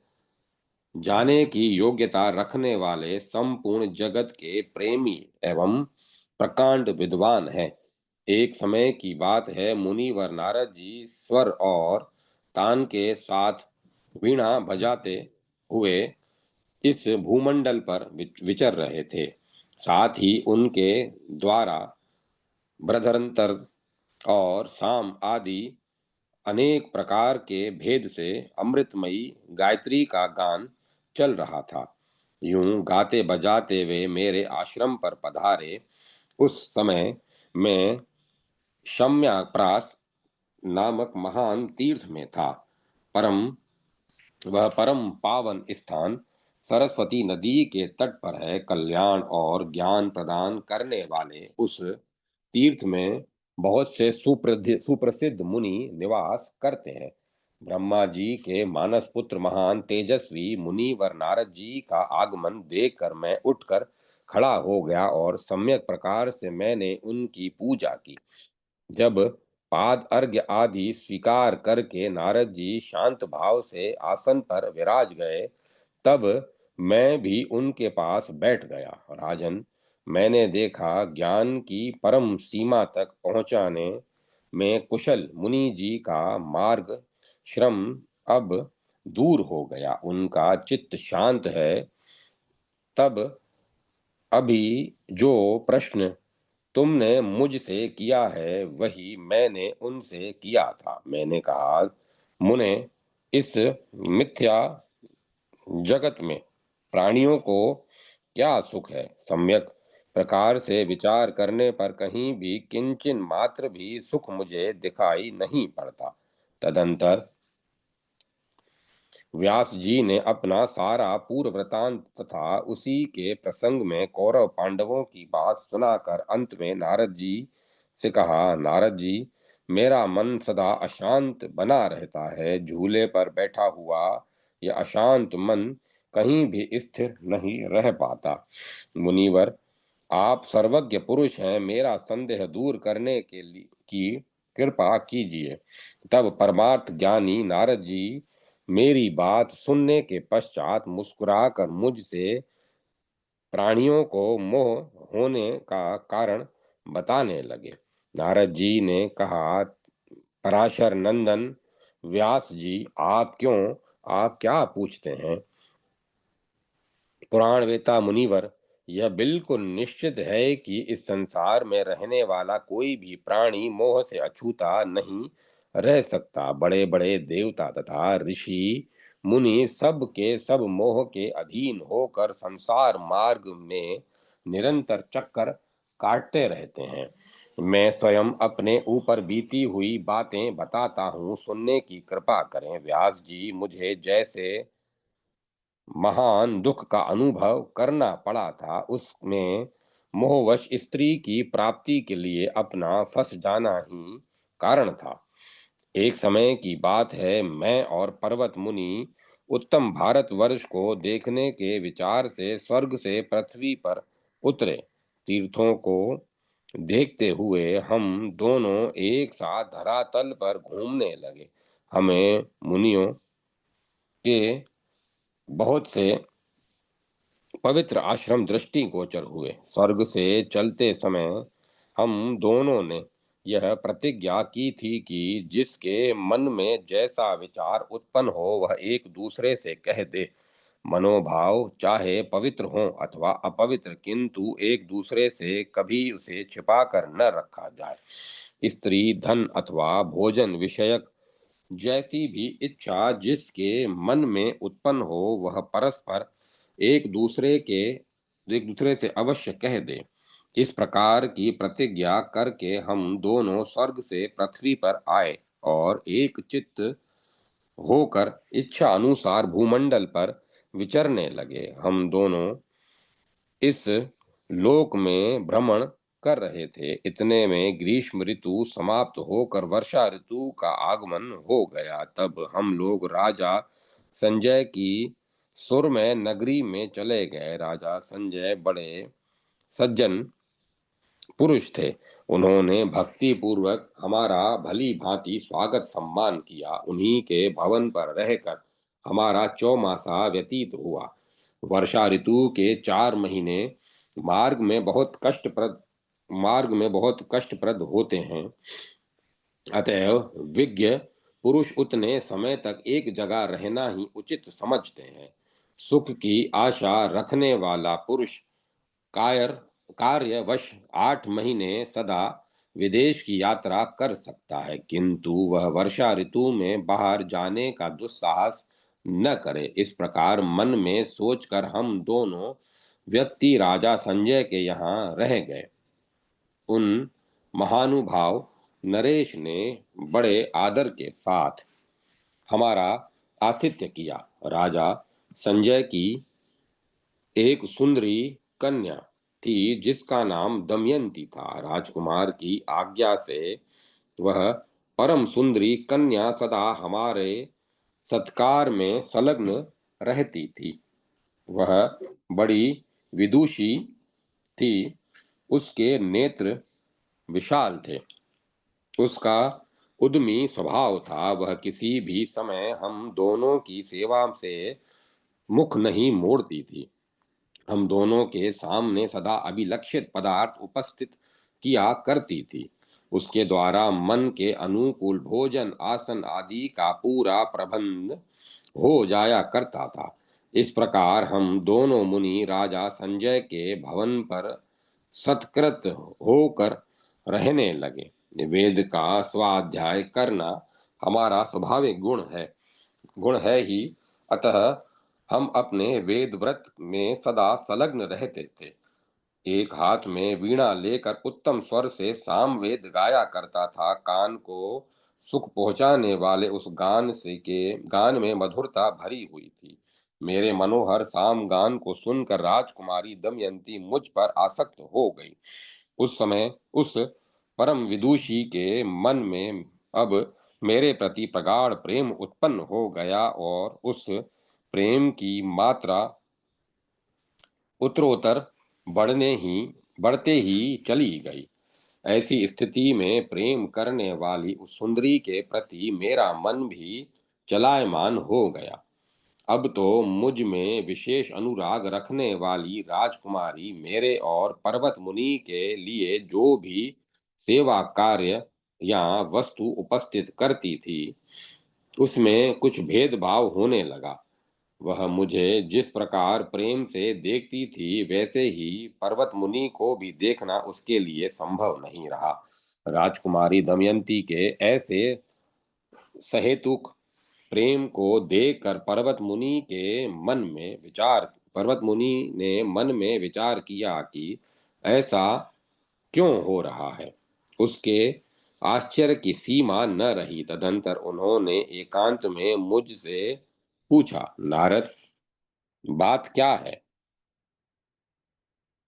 जाने की योग्यता रखने वाले संपूर्ण जगत के प्रेमी एवं प्रकांड विद्वान हैं। एक समय की बात है, मुनिवर नारद जी स्वर और तान के साथ वीणा बजाते हुए इस भूमंडल पर विचर रहे थे। साथ ही उनके द्वारा ब्रधरंतर और साम आदि अनेक प्रकार के भेद से अमृतमयी गायत्री का गान चल रहा था। यूं गाते बजाते वे मेरे आश्रम पर पधारे। उस समय मैं शम्याप्रास नामक महान तीर्थ में था। वह परम पावन स्थान सरस्वती नदी के तट पर है। कल्याण और ज्ञान प्रदान करने वाले उस तीर्थ में बहुत से सुप्रसिद्ध मुनि निवास करते हैं। ब्रह्मा जी के मानस पुत्र महान तेजस्वी मुनिवर नारद जी का आगमन देखकर मैं उठकर खड़ा हो गया और सम्यक प्रकार से मैंने उनकी पूजा की। जब पाद अर्घ्य आदि स्वीकार करके नारद जी शांत भाव से आसन पर विराज गए, तब मैं भी उनके पास बैठ गया। राजन, मैंने देखा ज्ञान की परम सीमा तक पहुंचाने में कुशल मुनि जी का मार्ग श्रम अब दूर हो गया। उनका चित्त शांत है। तब अभी जो प्रश्न तुमने मुझसे किया है वही मैंने उनसे किया था। मैंने कहा, मुने, इस मिथ्या जगत में प्राणियों को क्या सुख है? सम्यक प्रकार से विचार करने पर कहीं भी किंचन मात्र भी सुख मुझे दिखाई नहीं पड़ता। तदंतर व्यास जी ने अपना सारा पूर्व वृतांत तथा उसी के प्रसंग में कौरव पांडवों की बात सुनाकर अंत में नारद जी से कहा, नारद जी, मेरा मन सदा अशांत बना रहता है। झूले पर बैठा हुआ यह अशांत मन कहीं भी स्थिर नहीं रह पाता। मुनिवर, आप सर्वज्ञ पुरुष हैं, मेरा संदेह दूर करने के लिए की कृपा कीजिए। तब परमार्थ ज्ञानी नारद जी मेरी बात सुनने के पश्चात मुस्कुराकर मुझसे प्राणियों को मोह होने का कारण बताने लगे। नारद जी ने कहा, पराशर नंदन व्यास जी, आप क्या पूछते हैं? पुराण वेता मुनिवर, यह बिल्कुल निश्चित है कि इस संसार में रहने वाला कोई भी प्राणी मोह से अछूता नहीं रह सकता। बड़े बड़े देवता तथा ऋषि मुनि सब के सब मोह के अधीन होकर संसार मार्ग में निरंतर चक्कर काटते रहते हैं। मैं स्वयं अपने ऊपर बीती हुई बातें बताता हूँ, सुनने की कृपा करें। व्यास जी, मुझे जैसे महान दुख का अनुभव करना पड़ा था, उसमें मोहवश स्त्री की प्राप्ति के लिए अपना फंस जाना ही कारण था। एक समय की बात है, मैं और पर्वत मुनि उत्तम भारतवर्ष को देखने के विचार से स्वर्ग से पृथ्वी पर उतरे। तीर्थों को देखते हुए हम दोनों एक साथ धरातल पर घूमने लगे। हमें मुनियों के बहुत से पवित्र आश्रम दृष्टिगोचर हुए। स्वर्ग से चलते समय हम दोनों ने यह प्रतिज्ञा की थी कि जिसके मन में जैसा विचार उत्पन्न हो वह एक दूसरे से कह दे। मनोभाव चाहे पवित्र हो अथवा अपवित्र, किंतु एक दूसरे से कभी उसे छिपा कर न रखा जाए। स्त्री, धन अथवा भोजन विषयक जैसी भी इच्छा जिसके मन में उत्पन्न हो वह परस्पर एक दूसरे के एक दूसरे से अवश्य कह दे। इस प्रकार की प्रतिज्ञा करके हम दोनों स्वर्ग से पृथ्वी पर आए और एक चित्त होकर इच्छा अनुसार भूमंडल पर विचरने लगे। हम दोनों इस लोक में भ्रमण कर रहे थे। इतने में ग्रीष्म ऋतु समाप्त होकर वर्षा ऋतु का आगमन हो गया। तब हम लोग राजा संजय की सुरमय नगरी में चले गए। राजा संजय बड़े सज्जन पुरुष थे। उन्होंने भक्ति पूर्वक हमारा भली भांति स्वागत सम्मान किया। उन्हीं के भवन पर रहकर हमारा चौमासा व्यतीत हुआ। वर्षा ऋतु के 4 महीने मार्ग में बहुत कष्टप्रद होते हैं। अतएव विज्ञ पुरुष उतने समय तक एक जगह रहना ही उचित समझते हैं। सुख की आशा रखने वाला पुरुष कायर कार्यवश 8 महीने सदा विदेश की यात्रा कर सकता है, किंतु वह वर्षा ऋतु में बाहर जाने का दुस्साहस न करे। इस प्रकार मन में सोचकर हम दोनों व्यक्ति राजा संजय के यहाँ रह गए। उन महानुभाव नरेश ने बड़े आदर के साथ हमारा आतिथ्य किया। राजा संजय की एक सुंदरी कन्या थी जिसका नाम दमयंती था। राजकुमार की आज्ञा से वह परम सुंदरी कन्या सदा हमारे सत्कार में संलग्न रहती थी। वह बड़ी विदुषी थी। उसके नेत्र विशाल थे। उसका उद्यमी स्वभाव था। वह किसी भी समय हम दोनों की सेवा से मुख नहीं मोड़ती थी। हम दोनों के सामने सदा अभिलक्षित पदार्थ उपस्थित किया करती थी। उसके द्वारा मन के अनुकूल भोजन आसन आदि का पूरा प्रबंध हो जाया करता था। इस प्रकार हम दोनों मुनि राजा संजय के भवन पर सत्कृत होकर रहने लगे। वेद का स्वाध्याय करना हमारा स्वाभाविक गुण है ही। अतः हम अपने वेद व्रत में सदा संलग्न रहते थे। एक हाथ में वीणा लेकर उत्तम स्वर से सामवेद गाया करता था। कान को सुख पहुंचाने वाले उस गान में मधुरता भरी हुई थी। मेरे मनोहर साम गान को सुनकर राजकुमारी दमयंती मुझ पर आसक्त हो गई। उस समय उस परम विदुषी के मन में अब मेरे प्रति प्रगाढ़ प्रेम उत्पन्न हो गया और उस प्रेम की मात्रा उत्तरोत्तर बढ़ते ही चली गई। ऐसी स्थिति में प्रेम करने वाली उस सुंदरी के प्रति मेरा मन भी चलायमान हो गया। अब तो मुझ में विशेष अनुराग रखने वाली राजकुमारी मेरे और पर्वत मुनि के लिए जो भी सेवा कार्य या वस्तु उपस्थित करती थी, उसमें कुछ भेदभाव होने लगा। वह मुझे जिस प्रकार प्रेम से देखती थी, वैसे ही पर्वत मुनि को भी देखना उसके लिए संभव नहीं रहा। राजकुमारी दमयंती के ऐसे सहेतुक प्रेम को देखकर पर्वत मुनि ने मन में विचार किया कि ऐसा क्यों हो रहा है। उसके आश्चर्य की सीमा न रही। तदंतर उन्होंने एकांत में मुझसे पूछा, नारद, बात क्या है?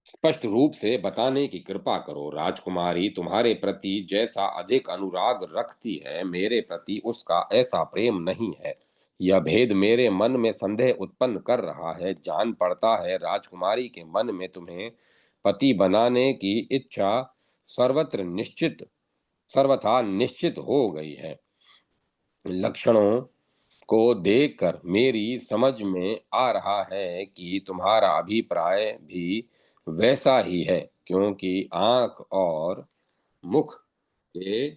स्पष्ट रूप से बताने की कृपा करो। राजकुमारी तुम्हारे प्रति जैसा अधिक अनुराग रखती है, मेरे प्रति उसका ऐसा प्रेम नहीं है। यह भेद मेरे मन में संदेह उत्पन्न कर रहा है। जान पड़ता है राजकुमारी के मन में तुम्हें पति बनाने की इच्छा सर्वथा निश्चित हो गई है। लक्षणों को देखकर मेरी समझ में आ रहा है कि तुम्हारा अभिप्राय भी वैसा ही है, क्योंकि आंख और मुख के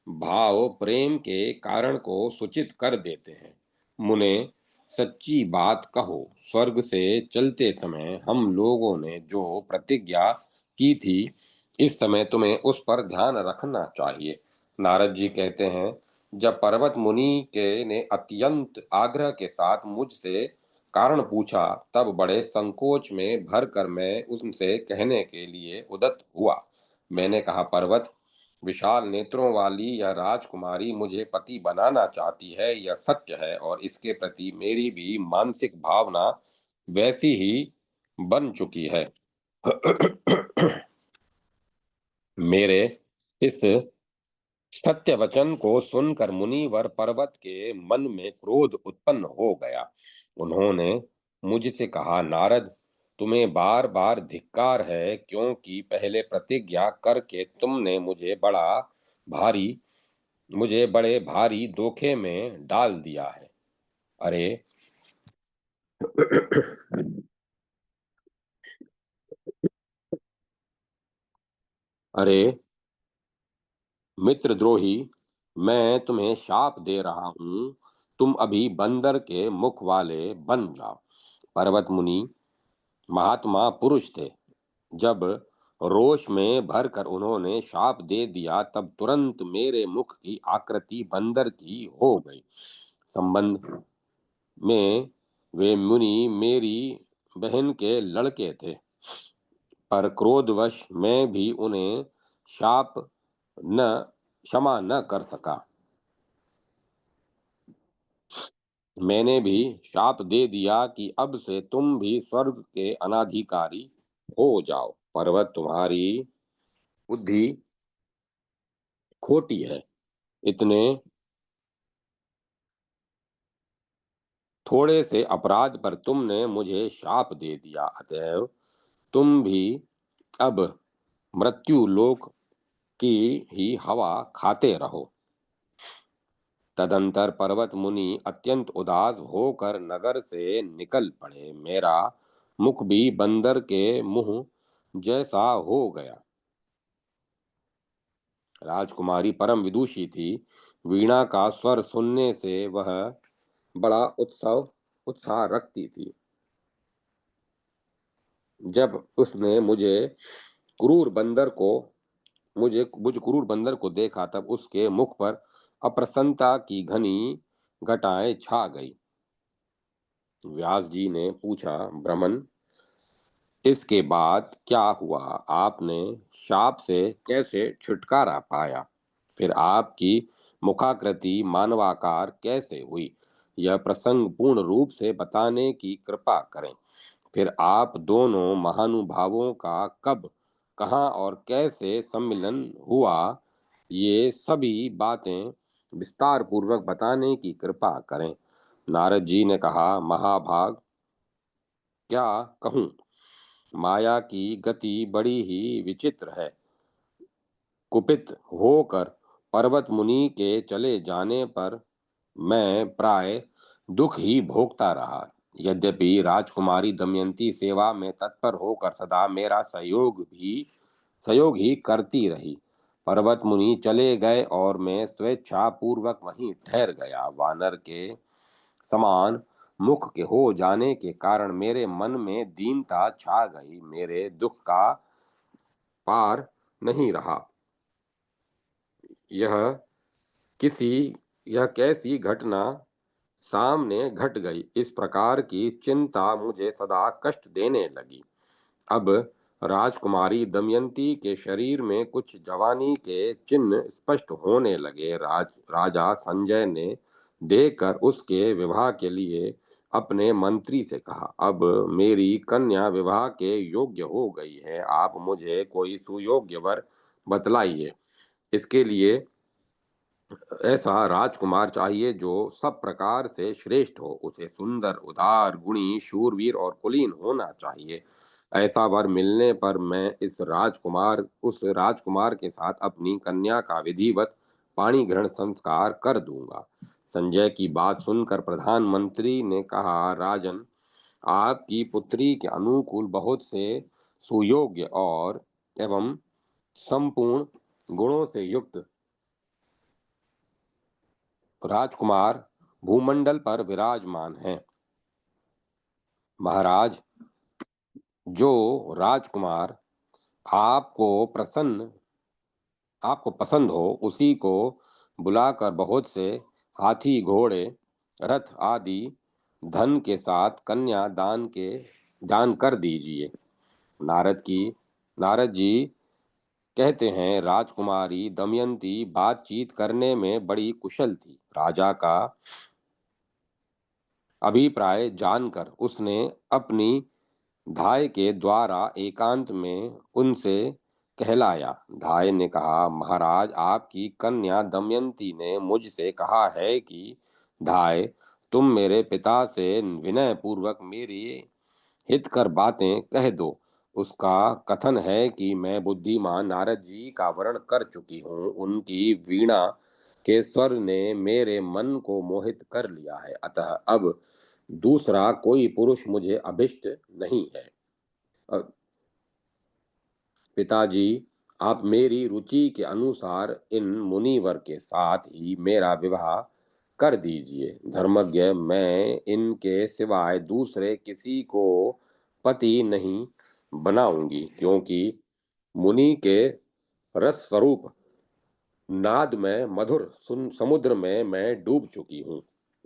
भाव प्रेम के कारण को सूचित कर देते हैं। मुने, सच्ची बात कहो, स्वर्ग से चलते समय हम लोगों ने जो प्रतिज्ञा की थी, इस समय तुम्हें उस पर ध्यान रखना चाहिए। नारद जी कहते हैं, जब पर्वत मुनि के ने अत्यंत आग्रह के साथ मुझसे कारण पूछा, तब बड़े संकोच में भरकर मैं उनसे कहने के लिए उद्यत हुआ। मैंने कहा, पर्वत, विशाल नेत्रों वाली यह राजकुमारी मुझे पति बनाना चाहती है, यह सत्य है, और इसके प्रति मेरी भी मानसिक भावना वैसी ही बन चुकी है। मेरे इस सत्य वचन को सुनकर मुनिवर पर्वत के मन में क्रोध उत्पन्न हो गया। उन्होंने मुझसे कहा, नारद, तुम्हें बार बार धिक्कार है, क्योंकि पहले प्रतिज्ञा करके तुमने भारी मुझे बड़े भारी धोखे में डाल दिया है। अरे अरे मित्रद्रोही, मैं तुम्हें शाप दे रहा हूं, तुम अभी बंदर के मुख वाले बन जाओ। पर्वत मुनि महात्मा पुरुष थे। जब रोष में भरकर उन्होंने शाप दे दिया, तब तुरंत मेरे मुख की आकृति बंदर की हो गई। संबंध में वे मुनि मेरी बहन के लड़के थे, पर क्रोधवश मैं भी उन्हें शाप न क्षमा न कर सका। मैंने भी शाप दे दिया कि अब से तुम भी स्वर्ग के अनाधिकारी हो जाओ। पर्वत, तुम्हारी बुद्धि खोटी है। इतने थोड़े से अपराध पर तुमने मुझे शाप दे दिया, अतएव तुम भी अब मृत्यु लोक की ही हवा खाते रहो। तदंतर पर्वत मुनि अत्यंत उदास होकर नगर से निकल पड़े। मेरा मुख भी बंदर के मुंह जैसा हो गया। राजकुमारी परम विदुषी थी। वीणा का स्वर सुनने से वह बड़ा उत्साह रखती थी। जब उसने क्रूर बंदर को मुझ क्रूर बंदर को देखा, तब उसके मुख पर अप्रसन्नता की घनी घटाएं छा गई। व्यास जी ने पूछा, ब्राह्मण, इसके बाद क्या हुआ? आपने शाप से कैसे छुटकारा पाया? फिर आपकी मुखाकृति मानवाकार कैसे हुई? यह प्रसंग पूर्ण रूप से बताने की कृपा करें। फिर आप दोनों महानुभावों का कब, कहाँ और कैसे सम्मिलन हुआ, ये सभी बातें विस्तार पूर्वक बताने की कृपा करें। नारद जी ने कहा, महाभाग, क्या कहूँ? माया की गति बड़ी ही विचित्र है। कुपित होकर पर्वत मुनि के चले जाने पर मैं प्राय दुख ही भोगता रहा। यद्यपि राजकुमारी दमयंती सेवा में तत्पर होकर सदा मेरा सहयोग ही करती रही। पर्वत मुनि चले गए और मैं स्वेच्छा पूर्वक वहीं ठहर गया। वानर के समान मुख के हो जाने के कारण मेरे मन में दीनता छा गई। मेरे दुख का पार नहीं रहा। यह किसी यह कैसी घटना सामने घट गई? इस प्रकार की चिंता मुझे सदा कष्ट देने लगी। अब राजकुमारी दमयंती के शरीर में कुछ जवानी के चिन्ह स्पष्ट होने लगे। राजा संजय ने देखकर उसके विवाह के लिए अपने मंत्री से कहा, अब मेरी कन्या विवाह के योग्य हो गई है। आप मुझे कोई सुयोग्य वर बतलाइए। इसके लिए ऐसा राजकुमार चाहिए जो सब प्रकार से श्रेष्ठ हो। उसे सुंदर, उदार, गुणी, शूरवीर और कुलीन होना चाहिए। ऐसा वर मिलने पर मैं उस राजकुमार के साथ अपनी कन्या का विधिवत पाणी ग्रहण संस्कार कर दूंगा। संजय की बात सुनकर प्रधानमंत्री ने कहा, राजन, आपकी पुत्री के अनुकूल बहुत से सुयोग्य और एवं संपूर्ण गुणों से युक्त राजकुमार भूमंडल पर विराजमान हैं। महाराज, जो राजकुमार आपको प्रसन्न आपको पसंद हो, उसी को बुलाकर बहुत से हाथी, घोड़े, रथ आदि धन के साथ कन्या दान कर दीजिए। नारद की नारद जी कहते हैं, राजकुमारी दमयंती बातचीत करने में बड़ी कुशल थी। राजा का अभिप्राय जानकर उसने अपनी धाय के द्वारा एकांत में उनसे कहलाया। धाय ने कहा, महाराज, आपकी कन्या दमयंती ने मुझसे कहा है कि धाय, तुम मेरे पिता से विनय पूर्वक मेरी हितकर बातें कह दो। उसका कथन है कि मैं बुद्धिमान नारद जी का वर्ण कर चुकी हूँ। उनकी वीणा के स्वर ने मेरे मन को मोहित कर लिया है। अतः अब दूसरा कोई पुरुष मुझे अभिष्ट नहीं है। अ, पिताजी, आप मेरी रुचि के अनुसार इन मुनिवर के साथ ही मेरा विवाह कर दीजिए। धर्मज्ञ, मैं इनके सिवाय दूसरे किसी को पति नहीं बनाऊंगी, क्योंकि मुनि के रस स्वरूप नाद में समुद्र में मैं डूब चुकी हूँ।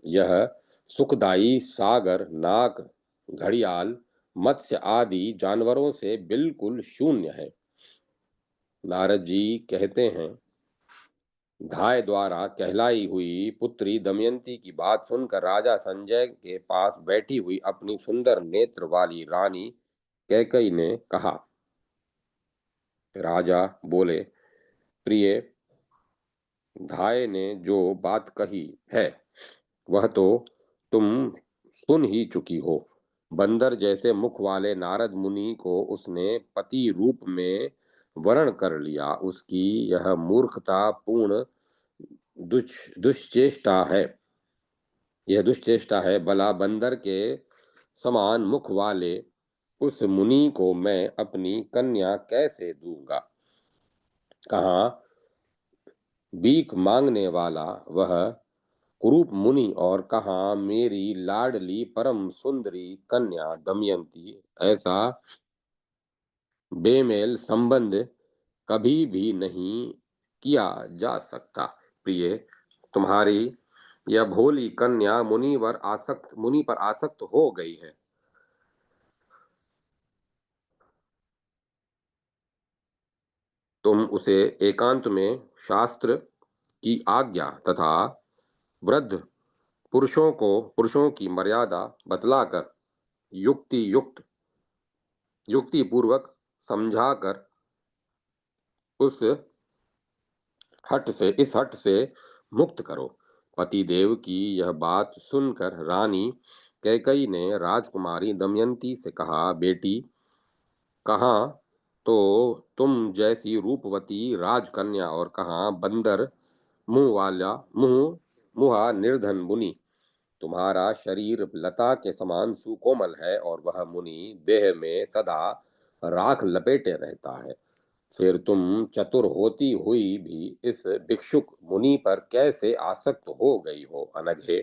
यह सुखदायी सागर नाग, घड़ियाल, मत्स्य आदि जानवरों से बिल्कुल शून्य है। नारद जी कहते हैं, धाय द्वारा कहलाई हुई पुत्री दमयंती की बात सुनकर राजा संजय के पास बैठी हुई अपनी सुंदर नेत्र वाली रानी कैकई ने कहा। राजा बोले, प्रिय, धाय ने जो बात कही है वह तो तुम सुन ही चुकी हो। बंदर जैसे मुख वाले नारद मुनि को उसने पति रूप में वरण कर लिया। उसकी यह मूर्खता पूर्ण दुश्चेष्टा है। यह दुश्चेष्टा है। भला बंदर के समान मुख वाले उस मुनि को मैं अपनी कन्या कैसे दूंगा? कहाँ भीख मांगने वाला वह कुरूप मुनि, और कहाँ मेरी लाडली परम सुंदरी कन्या दमयंती? ऐसा बेमेल संबंध कभी भी नहीं किया जा सकता। प्रिय, तुम्हारी यह भोली कन्या मुनि पर आसक्त हो गई है। तुम उसे एकांत में शास्त्र की आज्ञा तथा वृद्ध पुरुषों की मर्यादा बतलाकर युक्ति पूर्वक समझाकर उस इस हट से मुक्त करो। पतिदेव की यह बात सुनकर रानी कैकई ने राजकुमारी दमयंती से कहा, बेटी, कहाँ तो तुम जैसी रूपवती राजकन्या और कहाँ बंदर मुंह मुहा निर्धन मुनि। तुम्हारा शरीर लता के समान सुकोमल है और वह मुनि देह में सदा राख लपेटे रहता है। फिर तुम चतुर होती हुई भी इस भिक्षुक मुनि पर कैसे आसक्त हो गई हो अनघे।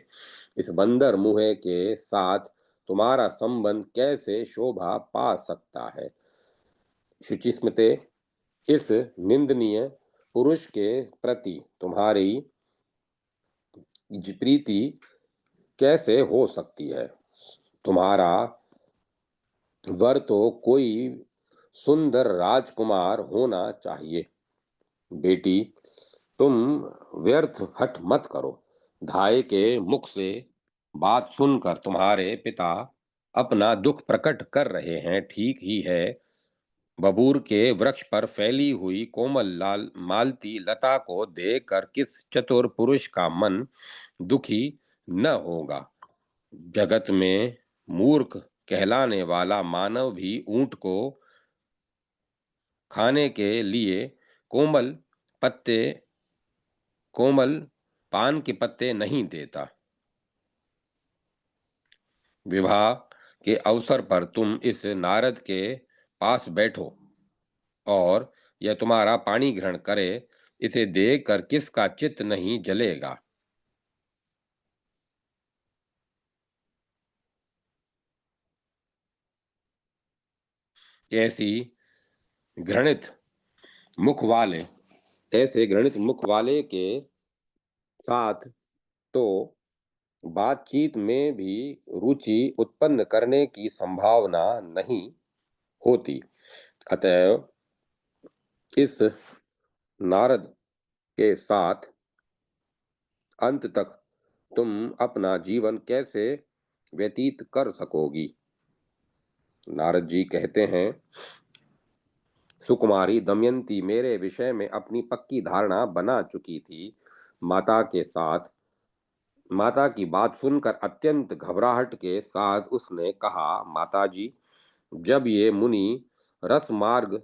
इस बंदर मुहे के साथ तुम्हारा संबंध कैसे शोभा पा सकता है। शुचिस्मते, इस निंदनीय पुरुष के प्रति तुम्हारी प्रीति कैसे हो सकती है। तुम्हारा वर तो कोई सुंदर राजकुमार होना चाहिए। बेटी, तुम व्यर्थ हठ मत करो। धाय के मुख से बात सुनकर तुम्हारे पिता अपना दुख प्रकट कर रहे हैं, ठीक ही है। बबूर के वृक्ष पर फैली हुई कोमल लाल मालती लता को देखकर किस चतुर पुरुष का मन दुखी न होगा। जगत में मूर्ख कहलाने वाला मानव भी ऊंट को खाने के लिए कोमल पत्ते कोमल पान के पत्ते नहीं देता। विवाह के अवसर पर तुम इस नारद के पास बैठो और यह तुम्हारा पानी ग्रहण करे। इसे देखकर किसका चित्त नहीं जलेगा। ऐसी घृणित मुख वाले ऐसे घृणित मुख वाले के साथ तो बातचीत में भी रुचि उत्पन्न करने की संभावना नहीं होती। अतएव इस नारद के साथ अंत तक तुम अपना जीवन कैसे व्यतीत कर सकोगी। नारद जी कहते हैं, सुकुमारी दमयंती मेरे विषय में अपनी पक्की धारणा बना चुकी थी। माता के साथ माता की बात सुनकर अत्यंत घबराहट के साथ उसने कहा, माताजी, जब ये मुनि रस मार्ग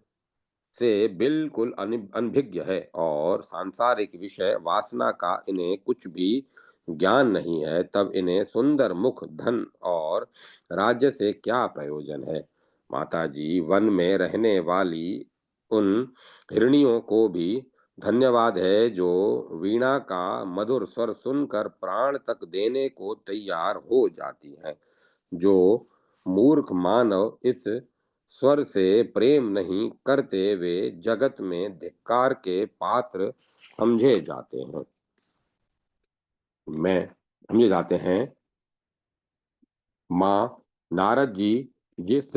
से बिल्कुल अनभिज्ञ है और सांसारिक विषय वासना का इन्हें कुछ भी ज्ञान नहीं है, तब इन्हें सुंदर मुख, धन और राज्य से क्या प्रयोजन है। माताजी, वन में रहने वाली उन हिरणियों को भी धन्यवाद है जो वीणा का मधुर स्वर सुनकर प्राण तक देने को तैयार हो जाती हैं। जो मूर्ख मानव इस स्वर से प्रेम नहीं करते वे जगत में धिक्कार के पात्र समझे जाते हैं मैं समझे जाते हैं। माँ, नारद जी जिस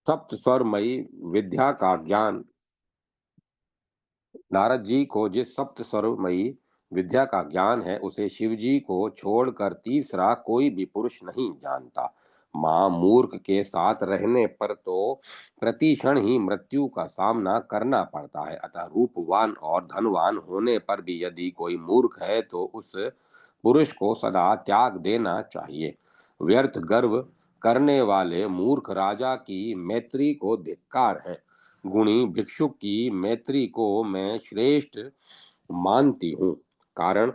सप्त स्वरमयी विद्या का ज्ञान नारद जी को जिस सप्त स्वरमयी विद्या का ज्ञान है उसे शिव जी को छोड़कर तीसरा कोई भी पुरुष नहीं जानता। मां, मूर्ख के साथ रहने पर तो प्रति क्षण ही मृत्यु का सामना करना पड़ता है। अतः रूपवान और धनवान होने पर भी यदि कोई मूर्ख है तो उस पुरुष को सदा त्याग देना चाहिए। व्यर्थ गर्व करने वाले मूर्ख राजा की मैत्री को धिक्कार है। गुणी भिक्षुक की मैत्री को मैं श्रेष्ठ मानती हूँ, कारण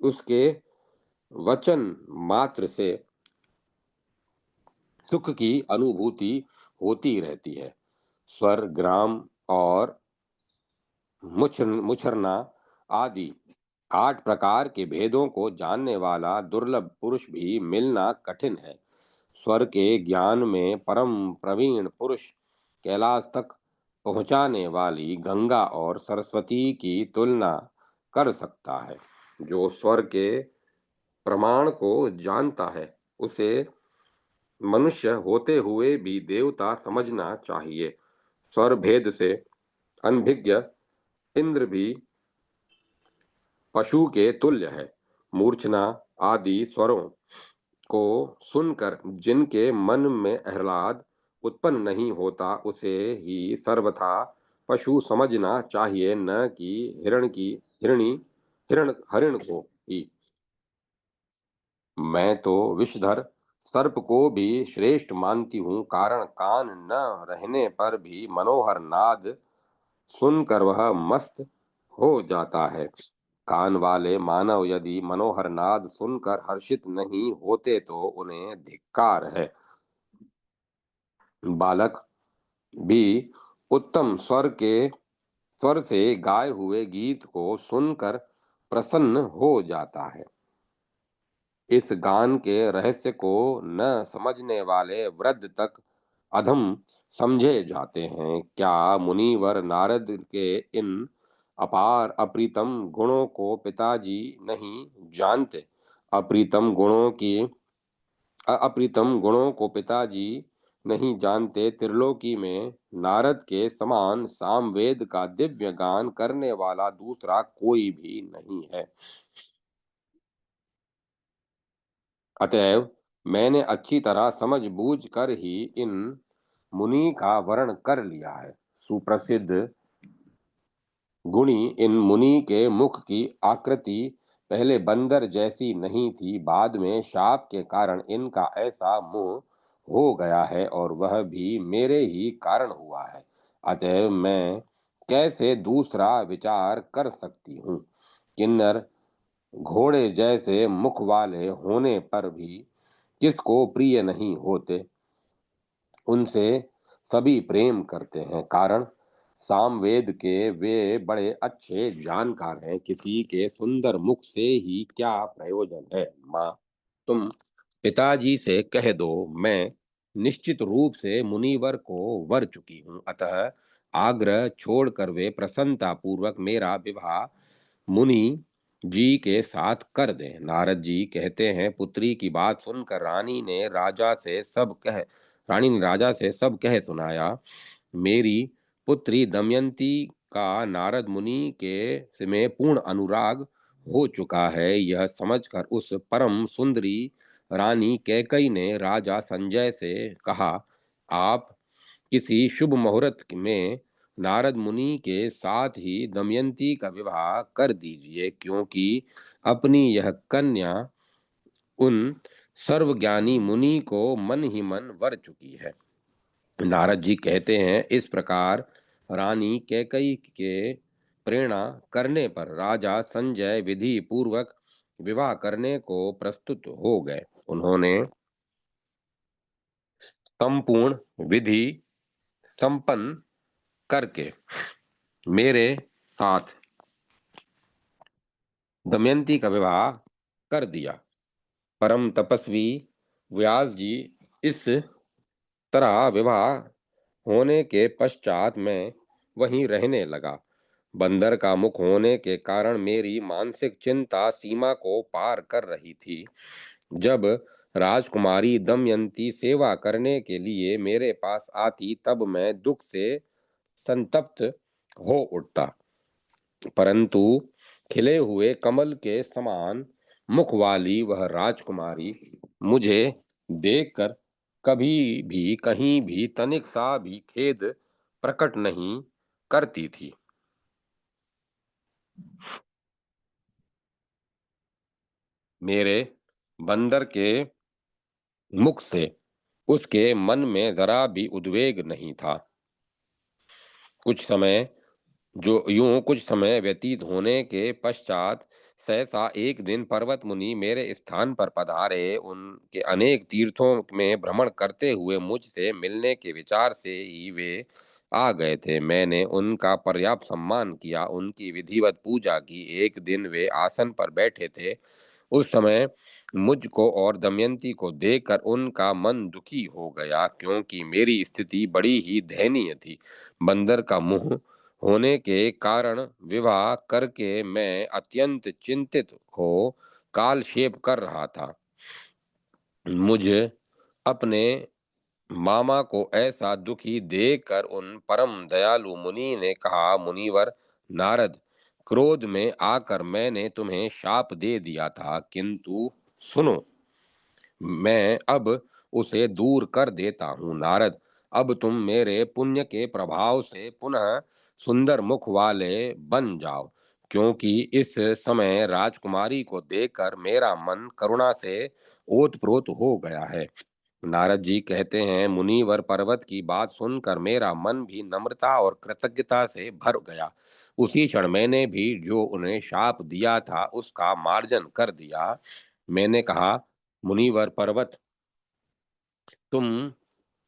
उसके वचन मात्र से सुख की अनुभूति होती रहती है। स्वर, ग्राम और मुछरना आदि 8 प्रकार के भेदों को जानने वाला दुर्लभ पुरुष भी मिलना कठिन है। स्वर के ज्ञान में परम प्रवीण पुरुष कैलाश तक पहुंचाने वाली गंगा और सरस्वती की तुलना कर सकता है। जो स्वर के प्रमाण को जानता है, उसे मनुष्य होते हुए भी देवता समझना चाहिए। स्वर भेद से अनभिज्ञ इंद्र भी पशु के तुल्य है। मूर्छना आदि स्वरों को सुनकर जिनके मन में आह्लाद उत्पन्न नहीं होता, उसे ही सर्वथा पशु समझना चाहिए, न कि हिरणी हरिण को ही। मैं तो विषधर सर्प को भी श्रेष्ठ मानती हूँ, कारण कान न रहने पर भी मनोहर नाद सुनकर वह मस्त हो जाता है। कान वाले मानव यदि मनोहर नाद सुनकर हर्षित नहीं होते तो उन्हें धिक्कार है। बालक भी उत्तम स्वर से गाए हुए गीत को सुनकर प्रसन्न हो जाता है। इस गान के रहस्य को न समझने वाले वृद्ध तक अधम समझे जाते हैं। क्या मुनिवर नारद के इन अपार अप्रीतम गुणों को पिताजी नहीं जानते? अप्रीतम गुणों की अप्रीतम गुणों को पिताजी नहीं जानते? त्रिलोकी में नारद के समान सामवेद का दिव्य गान करने वाला दूसरा कोई भी नहीं है। अतएव मैंने अच्छी तरह समझ बूझ कर ही इन मुनि का वर्ण कर लिया है। सुप्रसिद्ध गुणी इन मुनि के मुख की आकृति पहले बंदर जैसी नहीं थी, बाद में शाप के कारण इनका ऐसा मुंह हो गया है, और वह भी मेरे ही कारण हुआ है। अतएव मैं कैसे दूसरा विचार कर सकती हूँ? किन्नर घोड़े जैसे मुख वाले होने पर भी किसको प्रिय नहीं होते? उनसे सभी प्रेम करते हैं, कारण सामवेद के वे बड़े अच्छे जानकार हैं। किसी के सुंदर मुख से ही क्या प्रयोजन है? माँ, तुम पिताजी से कह दो, मैं निश्चित रूप से मुनिवर को वर चुकी हूँ, अतः आग्रह छोड़कर वे प्रसन्नता पूर्वक मेरा विवाह मुनि जी के साथ कर दें। नारद जी कहते हैं, पुत्री की बात सुनकर रानी ने राजा से सब कह सुनाया। मेरी पुत्री दमयंती का नारद मुनि के से में पूर्ण अनुराग हो चुका है। यह समझकर उस परम सुंदरी रानी कैकई ने राजा संजय से कहा, आप किसी शुभ मुहूर्त में नारद मुनि के साथ ही दमयंती का विवाह कर दीजिए, क्योंकि अपनी यह कन्या उन सर्वज्ञानी मुनि को मन ही मन वर चुकी है। नारद जी कहते हैं, इस प्रकार रानी कैकई के प्रेरणा करने पर राजा संजय विधि पूर्वक विवाह करने को प्रस्तुत हो गए। उन्होंने संपूर्ण विधि संपन्न करके मेरे साथ दमयंती का विवाह कर दिया। परम तपस्वी व्यास जी, इस तरह विवाह होने के पश्चात मैं वहीं रहने लगा। बंदर का मुख होने के कारण मेरी मानसिक चिंता सीमा को पार कर रही थी। जब राजकुमारी दमयंती सेवा करने के लिए मेरे पास आती, तब मैं दुख से संतप्त हो उठता, परंतु खिले हुए कमल के समान मुख वाली वह राजकुमारी मुझे देखकर कभी भी कहीं भी तनिक सा भी खेद प्रकट नहीं करती थी। मेरे बंदर के मुख से उसके मन में जरा भी उद्वेग नहीं था। कुछ समय व्यतीत होने के पश्चात सहसा एक दिन पर्वत मुनि मेरे स्थान पर पधारे। उनके अनेक तीर्थों में भ्रमण करते हुए मुझसे मिलने के विचार से ही वे आ गए थे। मैंने उनका पर्याप्त सम्मान किया, उनकी विधिवत पूजा की। एक दिन वे आसन पर बैठे थे, उस समय मुझको और दमयंती को देखकर उनका मन दुखी हो गया, क्योंकि मेरी स्थिति बड़ी ही दयनीय थी। बंदर का मुंह होने के कारण विवाह करके मैं अत्यंत चिंतित हो कालक्षेप कर रहा था। मुझे अपने मामा को ऐसा दुखी देखकर उन परम दयालु मुनि ने कहा, मुनिवर नारद, क्रोध में आकर मैंने तुम्हें शाप दे दिया था, किंतु सुनो, मैं अब उसे दूर कर देता हूँ। नारद, अब तुम मेरे पुण्य के प्रभाव से पुनः सुंदर मुख वाले बन जाओ, क्योंकि इस समय राजकुमारी को देखकर मेरा मन करुणा से ओतप्रोत हो गया है। नारद जी कहते हैं, मुनिवर पर्वत की बात सुनकर मेरा मन भी नम्रता और कृतज्ञता से भर गया। उसी क्षण मैंने भी जो उन्हें शाप दिया था उसका मार्जन कर दिया। मैंने कहा, मुनिवर पर्वत, तुम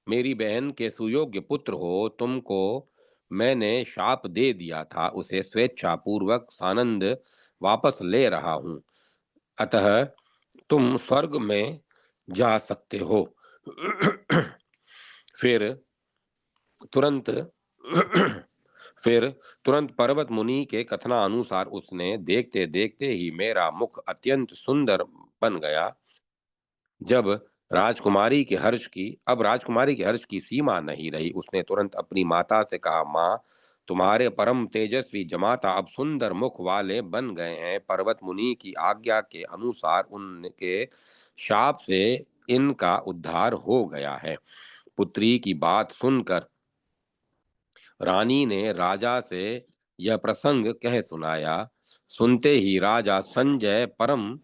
मेरी बहन के सुयोग्य पुत्र हो, तुमको मैंने शाप दे दिया था, उसे स्वेच्छा पूर्वक सानंद वापस ले रहा हूं, अतः तुम स्वर्ग में जा सकते हो। फिर तुरंत फिर तुरंत पर्वत मुनि के कथनानुसार उसने देखते देखते ही मेरा मुख अत्यंत सुंदर बन गया। जब राजकुमारी के हर्ष की सीमा नहीं रही। उसने तुरंत अपनी माता से कहा, माँ, तुम्हारे परम तेजस्वी जमाता अब सुंदर मुख वाले बन गए हैं। पर्वत मुनि की आज्ञा के अनुसार उनके शाप से इनका उद्धार हो गया है। पुत्री की बात सुनकर रानी ने राजा से यह प्रसंग कह सुनाया। सुनते ही राजा संजय परम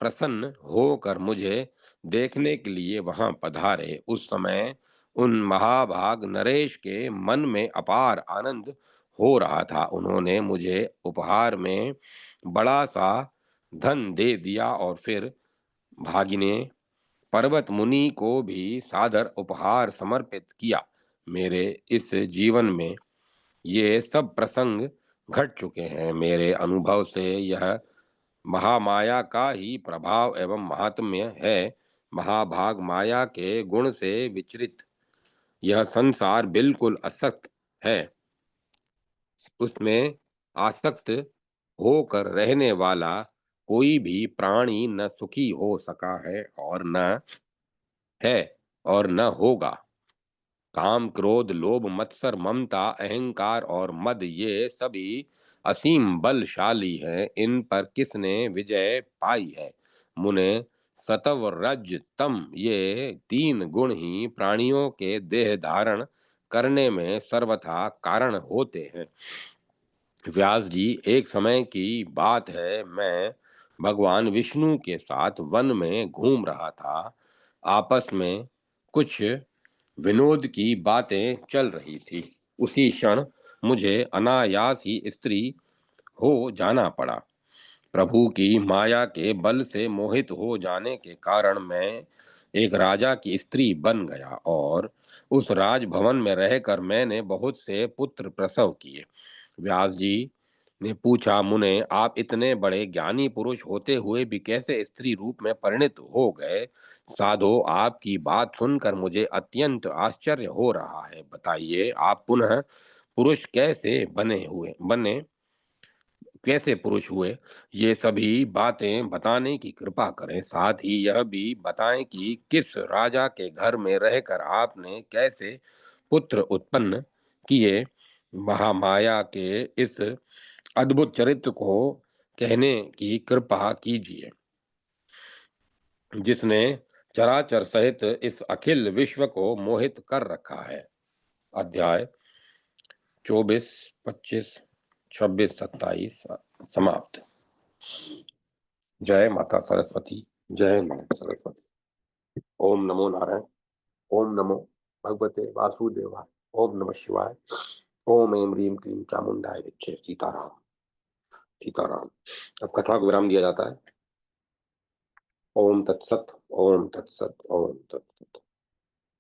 प्रसन्न होकर मुझे देखने के लिए वहां पधारे। उस समय उन महाभाग नरेश के मन में अपार आनंद हो रहा था। उन्होंने मुझे उपहार में बड़ा सा धन दे दिया और फिर भागिने पर्वत मुनि को भी सादर उपहार समर्पित किया। मेरे इस जीवन में ये सब प्रसंग घट चुके हैं। मेरे अनुभव से यह महामाया का ही प्रभाव एवं महात्म्य है। महाभाग माया के गुण से विचरित यह संसार बिल्कुल असक्त है। उसमें आसक्त होकर रहने वाला कोई भी प्राणी न सुखी हो सका है और न है और न होगा। काम, क्रोध, लोभ, मत्सर, ममता, अहंकार और मद ये सभी असीम बलशाली हैं। इन पर किसने विजय पाई है? मुने, सतव, रज, तम ये तीन गुण ही प्राणियों के देह धारण करने में सर्वथा कारण होते हैं। व्यास जी, एक समय की बात है, मैं भगवान विष्णु के साथ वन में घूम रहा था। आपस में कुछ विनोद की बातें चल रही थी। उसी क्षण मुझे अनायास ही स्त्री हो जाना पड़ा। प्रभु की माया के बल से मोहित हो जाने के कारण मैं एक राजा की स्त्री बन गया और उस राजभवन में रहकर मैंने बहुत से पुत्र प्रसव किए। व्यास जी ने पूछा, मुने, आप इतने बड़े ज्ञानी पुरुष होते हुए भी कैसे स्त्री रूप में परिणत हो गए? साधो, आपकी बात सुनकर मुझे अत्यंत आश्चर्य हो रहा है। बताइए, आप पुनः पुरुष कैसे पुरुष हुए? ये सभी बातें बताने की कृपा करें। साथ ही यह भी बताएं कि किस राजा के घर में रहकर आपने कैसे पुत्र उत्पन्न किए। महामाया के इस अद्भुत चरित्र को कहने की कृपा कीजिए, जिसने चराचर सहित इस अखिल विश्व को मोहित कर रखा है। अध्याय 24, 25, 26, 27 समाप्त। जय माता सरस्वती। जय माता सरस्वती। ओम नमो नारायण। ओम नमो भगवते वासुदेवाय। ओम नमः शिवाय। ओम ऐं ह्रीं क्लीं चामुंडाय विच्चे। सीताराम। सीताराम। अब कथा को विराम दिया जाता है। ओम तत्सत। ओम तत्सत। ओम तत्सत।